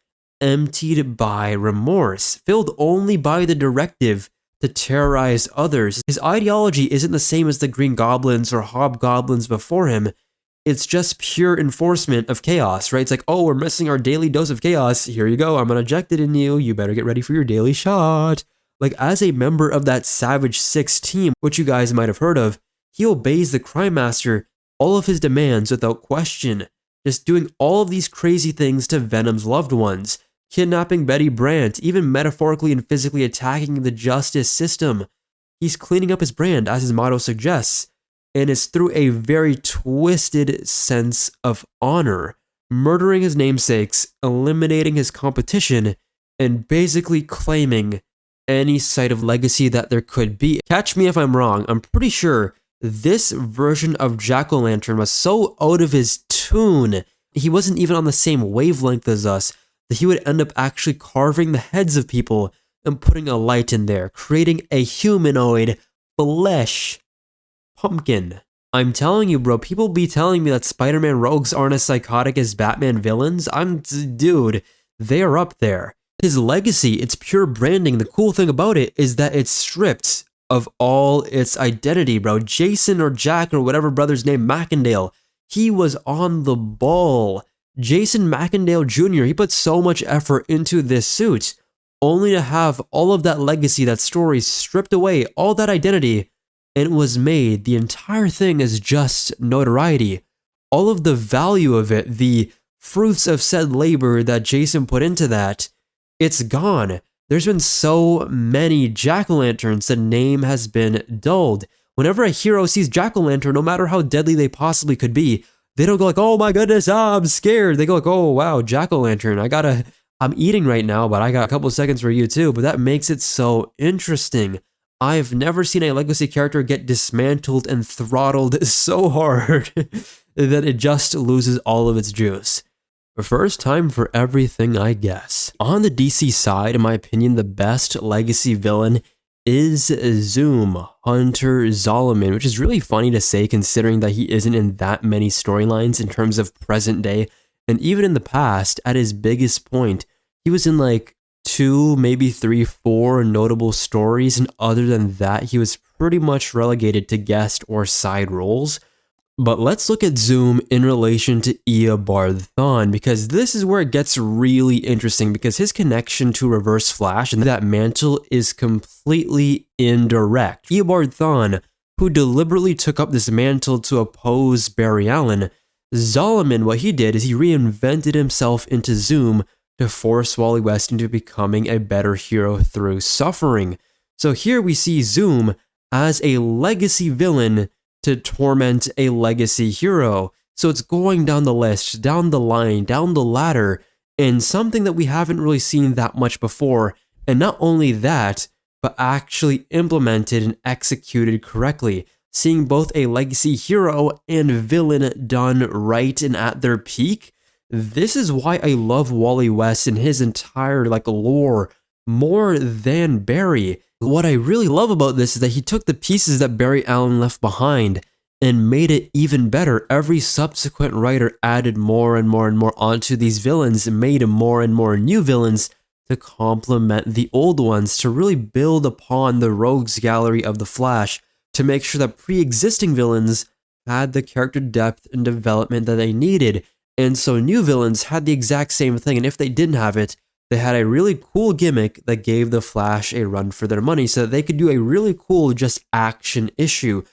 emptied by remorse, filled only by the directive to terrorize others. His ideology isn't the same as the Green Goblins or Hobgoblins before him. It's just pure enforcement of chaos, right? It's like, oh, we're missing our daily dose of chaos. Here you go. I'm going to inject it in you. You better get ready for your daily shot. Like, as a member of that Savage 6 team, which you guys might have heard of, he obeys the crime master, all of his demands without question, just doing all of these crazy things to Venom's loved ones, kidnapping Betty Brant, even metaphorically and physically attacking the justice system. He's cleaning up his brand, as his motto suggests, and it's through a very twisted sense of honor, murdering his namesakes, eliminating his competition, and basically claiming any site of legacy that there could be. Catch me if I'm wrong, I'm pretty sure this version of Jack-o'-lantern was so out of his tune, he wasn't even on the same wavelength as us, that he would end up actually carving the heads of people and putting a light in there, creating a humanoid flesh pumpkin. I'm telling you, bro, people be telling me that Spider-Man rogues aren't as psychotic as Batman villains. Dude, they are up there. His legacy, it's pure branding. The cool thing about it is that it's stripped of all its identity, bro. Jason or Jack or whatever brother's name, Macendale, he was on the ball. Jason Macendale Jr., he put so much effort into this suit, only to have all of that legacy, that story stripped away, all that identity, and it was made. The entire thing is just notoriety. All of the value of it, the fruits of said labor that Jason put into that, it's gone. There's been so many jack-o'-lanterns, the name has been dulled. Whenever a hero sees jack-o'-lantern, no matter how deadly they possibly could be, they don't go like, oh my goodness, I'm scared. They go like, oh wow, jack-o'-lantern, I'm eating right now, but I got a couple seconds for you too. But that makes it so interesting. I've never seen a legacy character get dismantled and throttled so hard that it just loses all of its juice. First time for everything, I guess. On the DC side, in my opinion, the best legacy villain is Zoom, Hunter Zolomon, which is really funny to say considering that he isn't in that many storylines in terms of present day. And even in the past, at his biggest point, he was in like 2, maybe 3, 4 notable stories. And other than that, he was pretty much relegated to guest or side roles. But let's look at Zoom in relation to Eobard Thawne, because this is where it gets really interesting, because his connection to Reverse Flash and that mantle is completely indirect. Eobard Thawne, who deliberately took up this mantle to oppose Barry Allen, Zolomon, what he did is he reinvented himself into Zoom to force Wally West into becoming a better hero through suffering. So here we see Zoom as a legacy villain to torment a legacy hero. So it's going down the list, down the line, down the ladder, and something that we haven't really seen that much before. And not only that, but actually implemented and executed correctly, seeing both a legacy hero and villain done right and at their peak. This is why I love Wally West and his entire lore more than Barry. What I really love about this is that he took the pieces that Barry Allen left behind and made it even better. Every subsequent writer added more and more and more onto these villains and made more and more new villains to complement the old ones, to really build upon the rogues gallery of the Flash, to make sure that pre-existing villains had the character depth and development that they needed. And so new villains had the exact same thing, and if they didn't have it, they had a really cool gimmick that gave the Flash a run for their money so that they could do a really cool just action issue.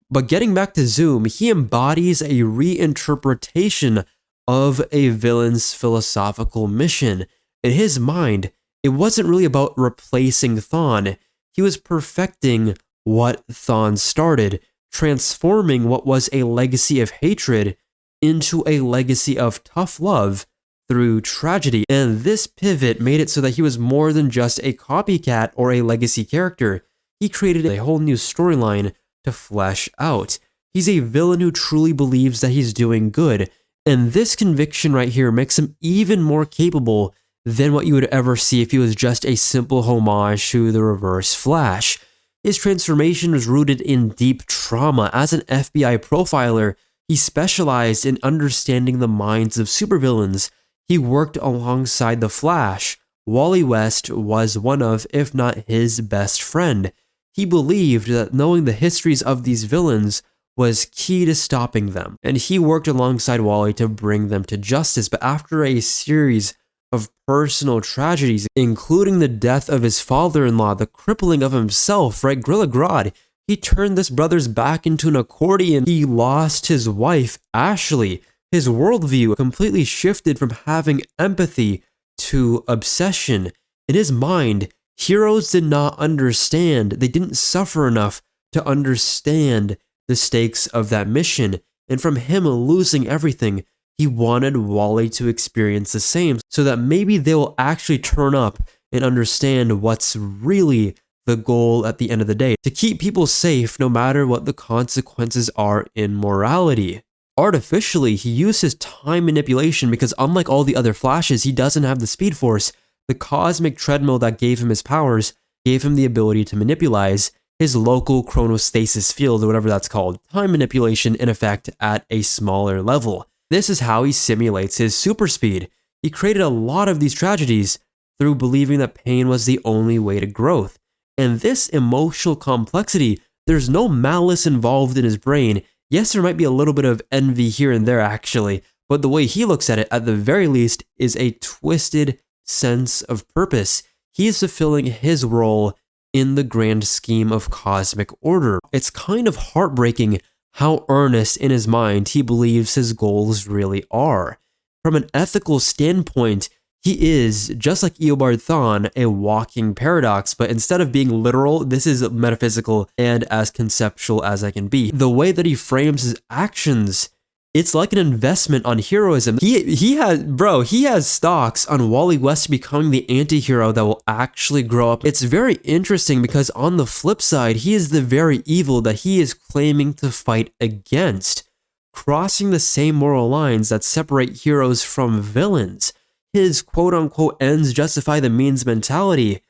But getting back to Zoom, he embodies a reinterpretation of a villain's philosophical mission. In his mind, it wasn't really about replacing Thawne. He was perfecting what Thawne started, transforming what was a legacy of hatred into a legacy of tough love through tragedy. And this pivot made it so that he was more than just a copycat or a legacy character. He created a whole new storyline to flesh out. He's a villain who truly believes that he's doing good, and this conviction right here makes him even more capable than what you would ever see if he was just a simple homage to the Reverse Flash. His transformation was rooted in deep trauma. As an FBI profiler, he specialized in understanding the minds of supervillains. He worked alongside the Flash. Wally West was one of, if not his best friend. He believed that knowing the histories of these villains was key to stopping them, and he worked alongside Wally to bring them to justice. But after a series of personal tragedies, including the death of his father-in-law, the crippling of himself, right, Gorilla Grodd, he turned this brother's back into an accordion. He lost his wife, Ashley. His worldview completely shifted from having empathy to obsession. In his mind, heroes did not understand. They didn't suffer enough to understand the stakes of that mission. And from him losing everything, he wanted Wally to experience the same, so that maybe they will actually turn up and understand what's really the goal at the end of the day, to keep people safe no matter what the consequences are in morality. Artificially, he uses time manipulation because unlike all the other Flashes, he doesn't have the Speed Force. The cosmic treadmill that gave him his powers gave him the ability to manipulate his local chronostasis field, or whatever that's called. Time manipulation, in effect, at a smaller level. This is how he simulates his super speed. He created a lot of these tragedies through believing that pain was the only way to growth. And this emotional complexity, there's no malice involved in his brain. Yes, there might be a little bit of envy here and there actually, but the way he looks at it, at the very least, is a twisted sense of purpose. He is fulfilling his role in the grand scheme of cosmic order. It's kind of heartbreaking how earnest in his mind he believes his goals really are. From an ethical standpoint, he is, just like Eobard Thawne, a walking paradox, but instead of being literal, this is metaphysical and as conceptual as I can be. The way that he frames his actions, it's like an investment on heroism. He has stocks on Wally West becoming the anti-hero that will actually grow up. It's very interesting because on the flip side, he is the very evil that he is claiming to fight against, crossing the same moral lines that separate heroes from villains. His quote-unquote ends justify the means mentality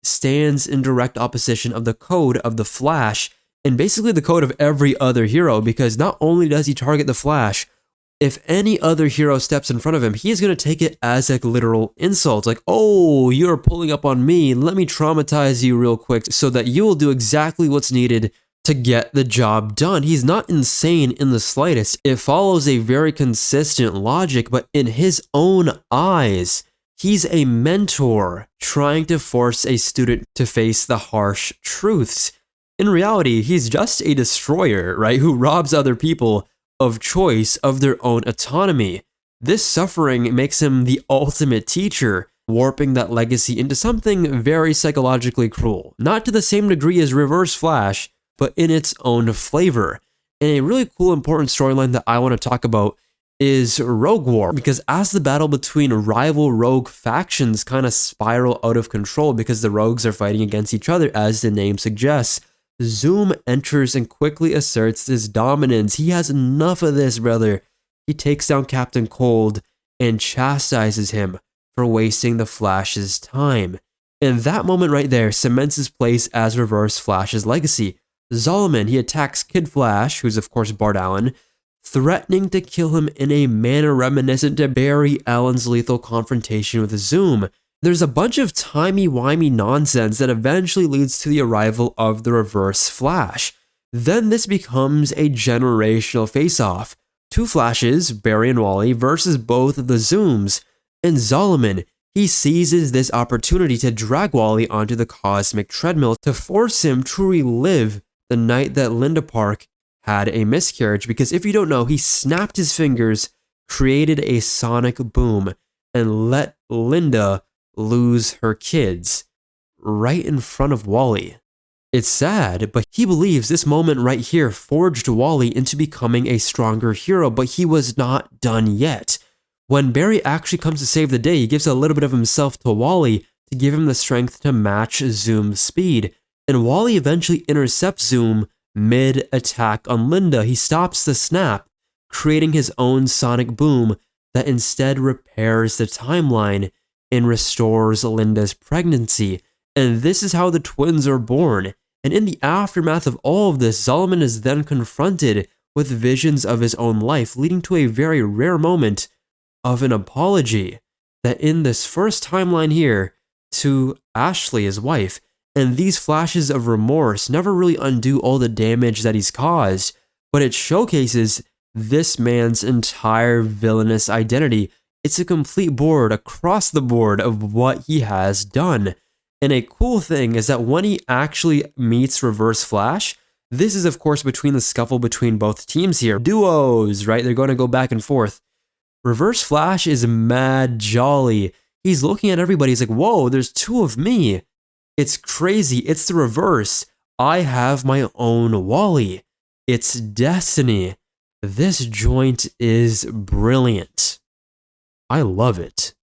stands in direct opposition of the code of the Flash, and basically the code of every other hero, because not only does he target the Flash, if any other hero steps in front of him, he is going to take it as a literal insult. Like, oh, you're pulling up on me, let me traumatize you real quick so that you will do exactly what's needed to get the job done. He's not insane in the slightest. It follows a very consistent logic, but in his own eyes, he's a mentor trying to force a student to face the harsh truths. In reality, he's just a destroyer, right, who robs other people of choice, of their own autonomy. This suffering makes him the ultimate teacher, warping that legacy into something very psychologically cruel. Not to the same degree as Reverse Flash, but in its own flavor. And a really cool, important storyline that I want to talk about is Rogue War, because as the battle between rival rogue factions kind of spiral out of control because the rogues are fighting against each other, as the name suggests, Zoom enters and quickly asserts his dominance. He has enough of this, brother. He takes down Captain Cold and chastises him for wasting the Flash's time. And that moment right there cements his place as Reverse Flash's legacy. Zolomon, he attacks Kid Flash, who's of course Bart Allen, threatening to kill him in a manner reminiscent to Barry Allen's lethal confrontation with Zoom. There's a bunch of timey-wimey nonsense that eventually leads to the arrival of the Reverse Flash. Then this becomes a generational face-off. Two Flashes, Barry and Wally, versus both of the Zooms, and Zolomon, he seizes this opportunity to drag Wally onto the cosmic treadmill to force him to relive the night that Linda Park had a miscarriage, because if you don't know, he snapped his fingers, created a sonic boom, and let Linda lose her kids right in front of Wally. It's sad, but he believes this moment right here forged Wally into becoming a stronger hero, but he was not done yet. When Barry actually comes to save the day, he gives a little bit of himself to Wally to give him the strength to match Zoom's speed. And Wally eventually intercepts Zoom mid-attack on Linda. He stops the snap, creating his own sonic boom that instead repairs the timeline and restores Linda's pregnancy. And this is how the twins are born. And in the aftermath of all of this, Zolomon is then confronted with visions of his own life, leading to a very rare moment of an apology that in this first timeline here to Ashley, his wife. And these flashes of remorse never really undo all the damage that he's caused, but it showcases this man's entire villainous identity. It's a complete board across the board of what he has done. And a cool thing is that when he actually meets Reverse Flash, this is of course between the scuffle between both teams here. Duos, right? They're going to go back and forth. Reverse Flash is mad jolly. He's looking at everybody. He's like, whoa, there's two of me. It's crazy. It's the reverse. I have my own Wally. It's destiny. This joint is brilliant. I love it.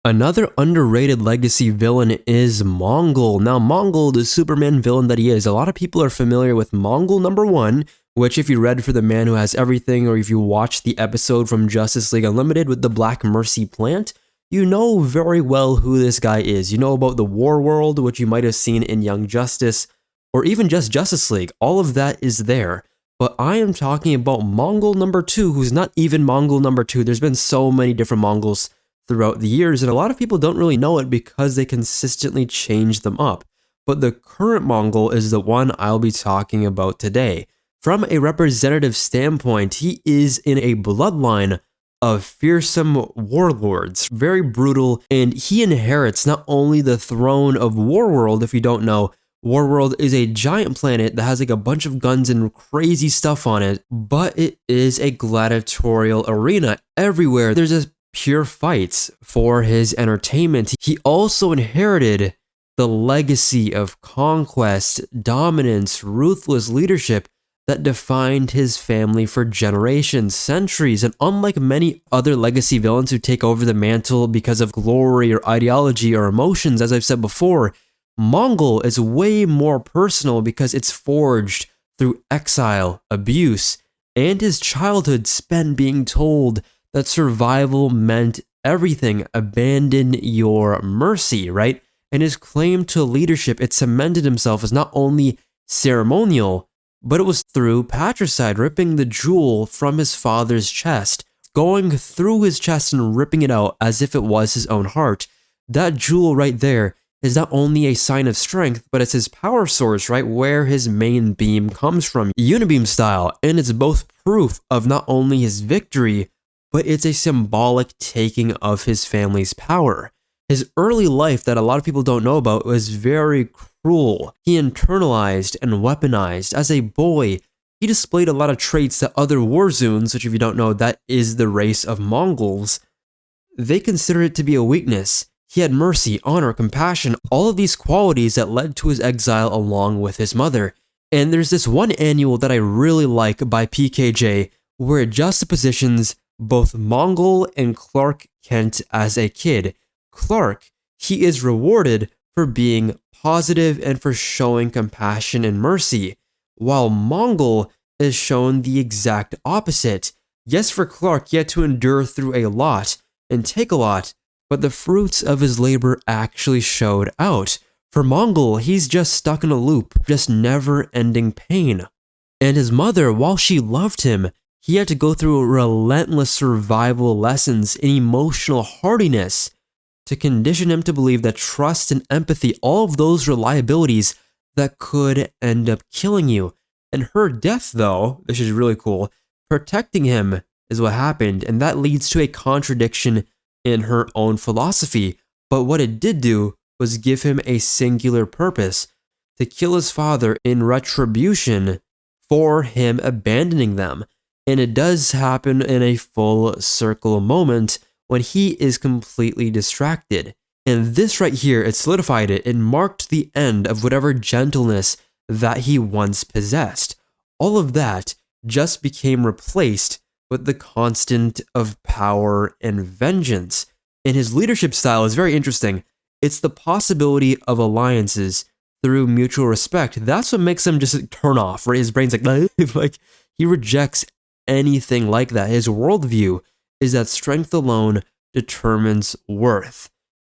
Another underrated legacy villain is Mongul. Now, Mongul, the Superman villain that he is, a lot of people are familiar with Mongul #1, which if you read For the Man Who Has Everything, or if you watched the episode from Justice League Unlimited with the Black Mercy plant, you know very well who this guy is. You know about the War World, which you might have seen in Young Justice, or even just Justice League. All of that is there. But I am talking about Mongul #2, who's not even Mongul #2. There's been so many different Mongols throughout the years, and a lot of people don't really know it because they consistently change them up. But the current Mongul is the one I'll be talking about today. From a representative standpoint, he is in a bloodline of fearsome warlords, very brutal, and he inherits not only the throne of Warworld. If you don't know, Warworld is a giant planet that has like a bunch of guns and crazy stuff on it, but it is a gladiatorial arena. Everywhere there's just pure fights for his entertainment. He also inherited the legacy of conquest, dominance, ruthless leadership that defined his family for generations, centuries, and unlike many other legacy villains who take over the mantle because of glory or ideology or emotions, as I've said before, Mongul is way more personal because it's forged through exile, abuse, and his childhood spent being told that survival meant everything, abandon your mercy, right? And his claim to leadership, it cemented himself as not only ceremonial, but it was through patricide, ripping the jewel from his father's chest, going through his chest and ripping it out as if it was his own heart. That jewel right there is not only a sign of strength, but it's his power source, right? Where his main beam comes from, unibeam style, and it's both proof of not only his victory, but it's a symbolic taking of his family's power. His early life that a lot of people don't know about was very cruel. He internalized and weaponized. As a boy, he displayed a lot of traits that other Warzoons, which if you don't know, that is the race of Mongols, they consider it to be a weakness. He had mercy, honor, compassion, all of these qualities that led to his exile along with his mother. And there's this one annual that I really like by PKJ, where it juxtapositions both Mongul and Clark Kent as a kid. Clark, he is rewarded for being positive and for showing compassion and mercy, while Mongul is shown the exact opposite. Yes, for Clark, he had to endure through a lot and take a lot, but the fruits of his labor actually showed out. For Mongul, he's just stuck in a loop, just never-ending pain. And his mother, while she loved him, he had to go through relentless survival lessons in emotional hardiness to condition him to believe that trust and empathy, all of those reliabilities that could end up killing you. And her death, though, which is really cool, protecting him is what happened, and that leads to a contradiction in her own philosophy. But what it did do was give him a singular purpose, to kill his father in retribution for him abandoning them. And it does happen in a full circle moment when he is completely distracted. And this right here, it solidified it. It marked the end of whatever gentleness that he once possessed. All of that just became replaced with the constant of power and vengeance. And his leadership style is very interesting. It's the possibility of alliances through mutual respect. That's what makes him just turn off, right? His brain's like he rejects anything like that. His worldview is that strength alone determines worth,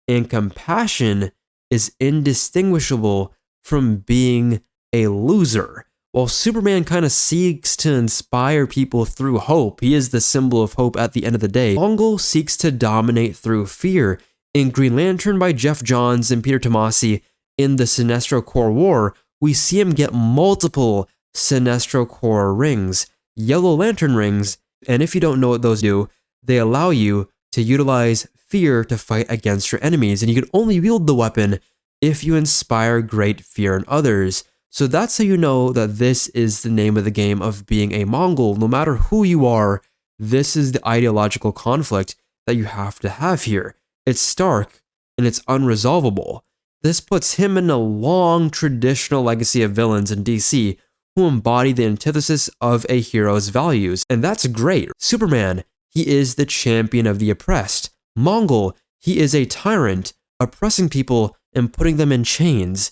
and compassion is indistinguishable from being a loser. While Superman kind of seeks to inspire people through hope, he is the symbol of hope at the end of the day, Mongul seeks to dominate through fear. In Green Lantern by Jeff Johns and Peter Tomasi, in the Sinestro Corps War, we see him get multiple Sinestro Corps rings, Yellow Lantern rings, and if you don't know what those do, they allow you to utilize fear to fight against your enemies, and you can only wield the weapon if you inspire great fear in others. So that's how you know that this is the name of the game of being a Mongul. No matter who you are, this is the ideological conflict that you have to have here. It's stark and it's unresolvable. This puts him in a long traditional legacy of villains in DC who embody the antithesis of a hero's values, and that's great. Superman, he is the champion of the oppressed. Mongul, he is a tyrant, oppressing people and putting them in chains.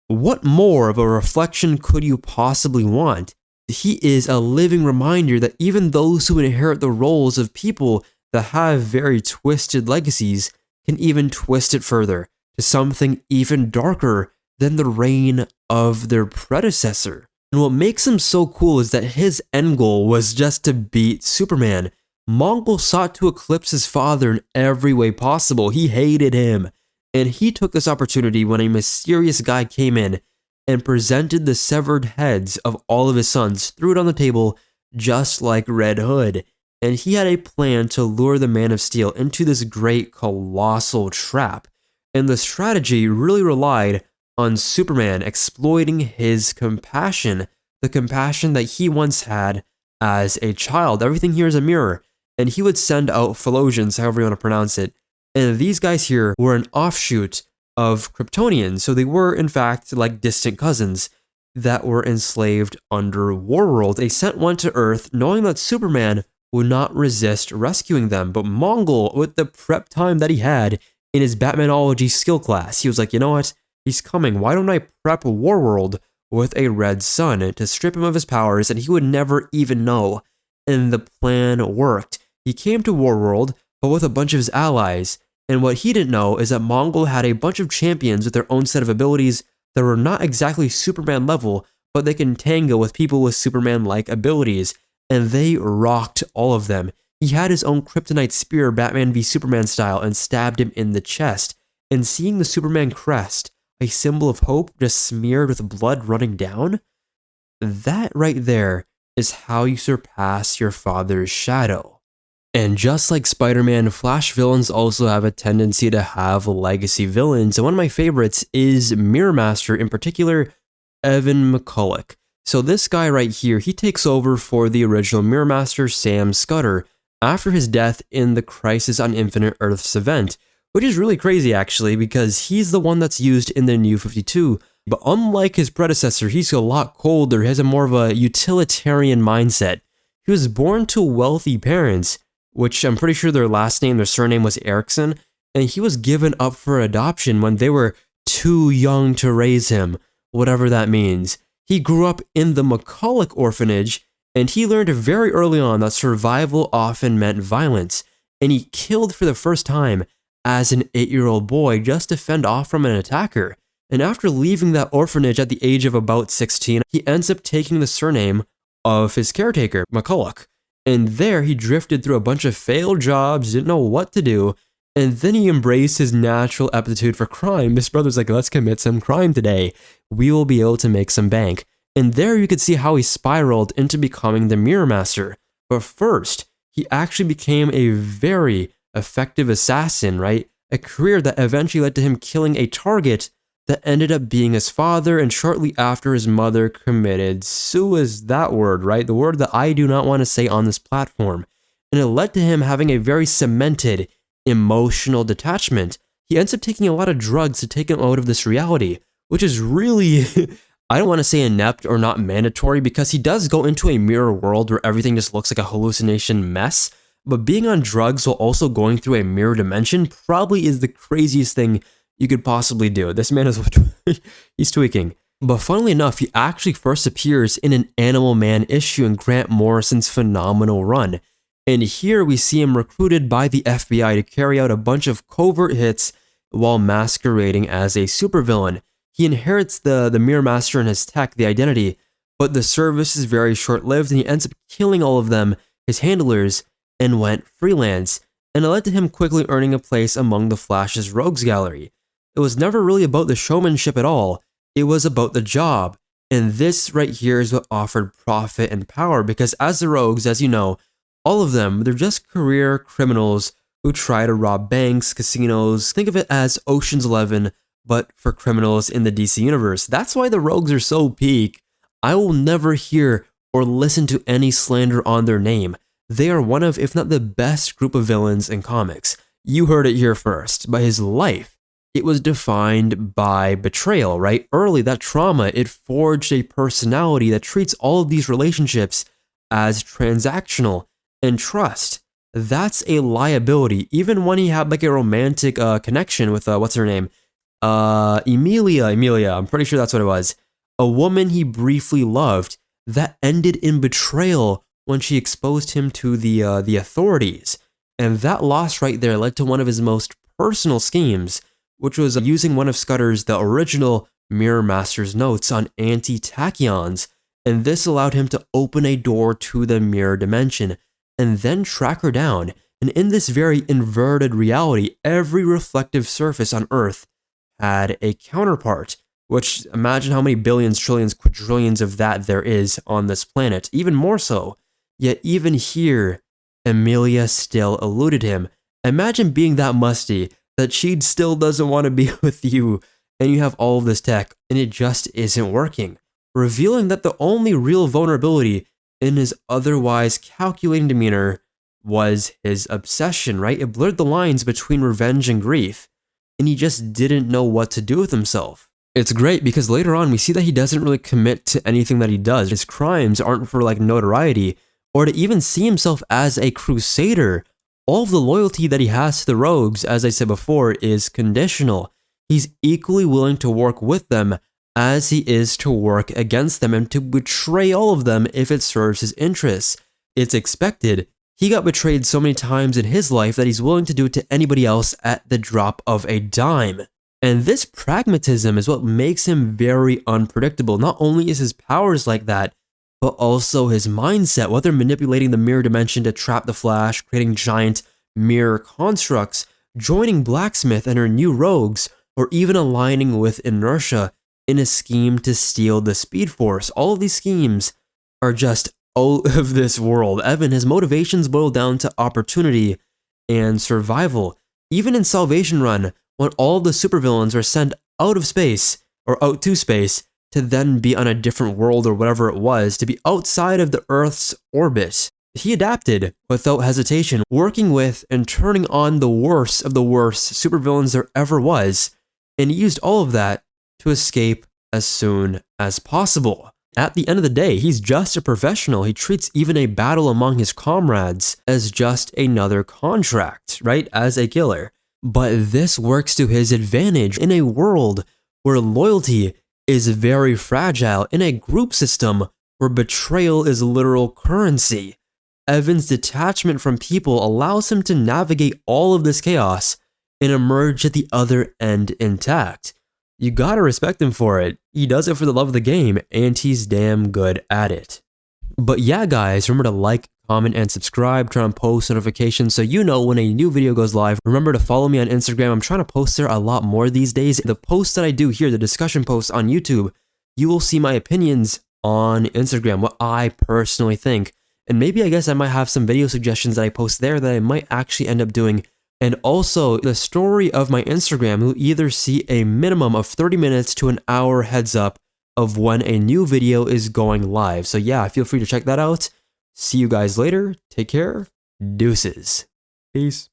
What more of a reflection could you possibly want? He is a living reminder that even those who inherit the roles of people that have very twisted legacies can even twist it further to something even darker than the reign of their predecessor. And what makes him so cool is that his end goal was just to beat Superman. Mongul sought to eclipse his father in every way possible. He hated him. And he took this opportunity when a mysterious guy came in and presented the severed heads of all of his sons, threw it on the table just like Red Hood. And he had a plan to lure the Man of Steel into this great colossal trap. And the strategy really relied on Superman exploiting his compassion, the compassion that he once had as a child. Everything here is a mirror. And he would send out Philosians, however you want to pronounce it. And these guys here were an offshoot of Kryptonians. So they were, in fact, like distant cousins that were enslaved under Warworld. They sent one to Earth knowing that Superman would not resist rescuing them. But Mongul, with the prep time that he had in his Batmanology skill class, he was like, you know what? He's coming. Why don't I prep Warworld with a red sun to strip him of his powers and he would never even know? And the plan worked. He came to Warworld, but with a bunch of his allies. And what he didn't know is that Mongul had a bunch of champions with their own set of abilities that were not exactly Superman level, but they can tango with people with Superman-like abilities. And they rocked all of them. He had his own kryptonite spear, Batman v Superman style, and stabbed him in the chest. And seeing the Superman crest, a symbol of hope just smeared with blood running down, that right there is how you surpass your father's shadow. And just like Spider-Man, Flash villains also have a tendency to have legacy villains, and one of my favorites is Mirror Master, in particular, Evan McCulloch. So this guy right here, he takes over for the original Mirror Master, Sam Scudder, after his death in the Crisis on Infinite Earths event, which is really crazy actually, because he's the one that's used in the New 52, but unlike his predecessor, he's a lot colder, he has a more of a utilitarian mindset. He was born to wealthy parents, which I'm pretty sure their last name, their surname was Erickson, and he was given up for adoption when they were too young to raise him, whatever that means. He grew up in the McCulloch orphanage, and he learned very early on that survival often meant violence, and he killed for the first time as an 8-year-old boy just to fend off from an attacker. And after leaving that orphanage at the age of about 16, he ends up taking the surname of his caretaker, McCulloch. And there he drifted through a bunch of failed jobs, didn't know what to do, and then he embraced his natural aptitude for crime. His brother's like, let's commit some crime today. We will be able to make some bank. And there you could see how he spiraled into becoming the Mirror Master. But first, he actually became a very effective assassin, right? A career that eventually led to him killing a target that ended up being his father, and shortly after his mother committed suicide, that word, right? The word that I do not want to say on this platform. And it led to him having a very cemented emotional detachment. He ends up taking a lot of drugs to take him out of this reality, which is really, I don't want to say inept or not mandatory, because he does go into a mirror world where everything just looks like a hallucination mess, but being on drugs while also going through a mirror dimension probably is the craziest thing you could possibly do. This man is, he's tweaking. But funnily enough, he actually first appears in an Animal Man issue in Grant Morrison's phenomenal run. And here we see him recruited by the FBI to carry out a bunch of covert hits while masquerading as a supervillain. He inherits the Mirror Master and his tech, the identity, but the service is very short-lived and he ends up killing all of them, his handlers, and went freelance. And it led to him quickly earning a place among the Flash's rogues gallery. It was never really about the showmanship at all, it was about the job. And this right here is what offered profit and power, because as the rogues, as you know, all of them, they're just career criminals who try to rob banks, casinos. Think of it as Ocean's 11, but for criminals in the DC universe. That's why the rogues are so peak. I will never hear or listen to any slander on their name. They are one of, if not the best group of villains in comics. You heard it here first. But his life, it was defined by betrayal, right? Early, that trauma, it forged a personality that treats all of these relationships as transactional. And trust, that's a liability. Even when he had like a romantic connection with, what's her name? Emilia, I'm pretty sure that's what it was. A woman he briefly loved, that ended in betrayal when she exposed him to the authorities. And that loss right there led to one of his most personal schemes, which was using one of Scudder's, the original Mirror Master's notes on anti-tachyons, and this allowed him to open a door to the mirror dimension. and then track her down. And in this very inverted reality, every reflective surface on Earth had a counterpart, which imagine how many billions, trillions, quadrillions of that there is on this planet, even more so. Yet even here, Emilia still eluded him. Imagine being that musty that she still doesn't want to be with you, and you have all of this tech, and it just isn't working, revealing that the only real vulnerability in his otherwise calculating demeanor was his obsession, right? It blurred the lines between revenge and grief, and he just didn't know what to do with himself. It's great because later on we see that he doesn't really commit to anything that he does. His crimes aren't for like notoriety or to even see himself as a crusader. All of the loyalty that he has to the rogues, as I said before, is conditional. He's equally willing to work with them as he is to work against them and to betray all of them if it serves his interests. It's expected. He got betrayed so many times in his life that he's willing to do it to anybody else at the drop of a dime. And this pragmatism is what makes him very unpredictable. Not only is his powers like that, but also his mindset, whether manipulating the mirror dimension to trap the Flash, creating giant mirror constructs, joining Blacksmith and her new rogues, or even aligning with Inertia in a scheme to steal the Speed Force. All of these schemes are just out of this world. Evan, his motivations boil down to opportunity and survival. Even in Salvation Run, when all the supervillains are sent out of space, or out to space, to then be on a different world or whatever it was, to be outside of the Earth's orbit, he adapted without hesitation, working with and turning on the worst of the worst supervillains there ever was, and he used all of that to escape as soon as possible. At the end of the day, he's just a professional. He treats even a battle among his comrades as just another contract, right? As a killer. But this works to his advantage in a world where loyalty is very fragile, in a group system where betrayal is literal currency. Evan's detachment from people allows him to navigate all of this chaos and emerge at the other end intact. You gotta respect him for it. He does it for the love of the game, and he's damn good at it. But yeah, guys, remember to like, comment, and subscribe. Turn on post notifications so you know when a new video goes live. Remember to follow me on Instagram. I'm trying to post there a lot more these days. The posts that I do here, the discussion posts on YouTube, you will see my opinions on Instagram, what I personally think. And maybe I guess I might have some video suggestions that I post there that I might actually end up doing. And also, the story of my Instagram, you'll either see a minimum of 30 minutes to an hour heads up of when a new video is going live. So yeah, feel free to check that out. See you guys later. Take care. Deuces. Peace.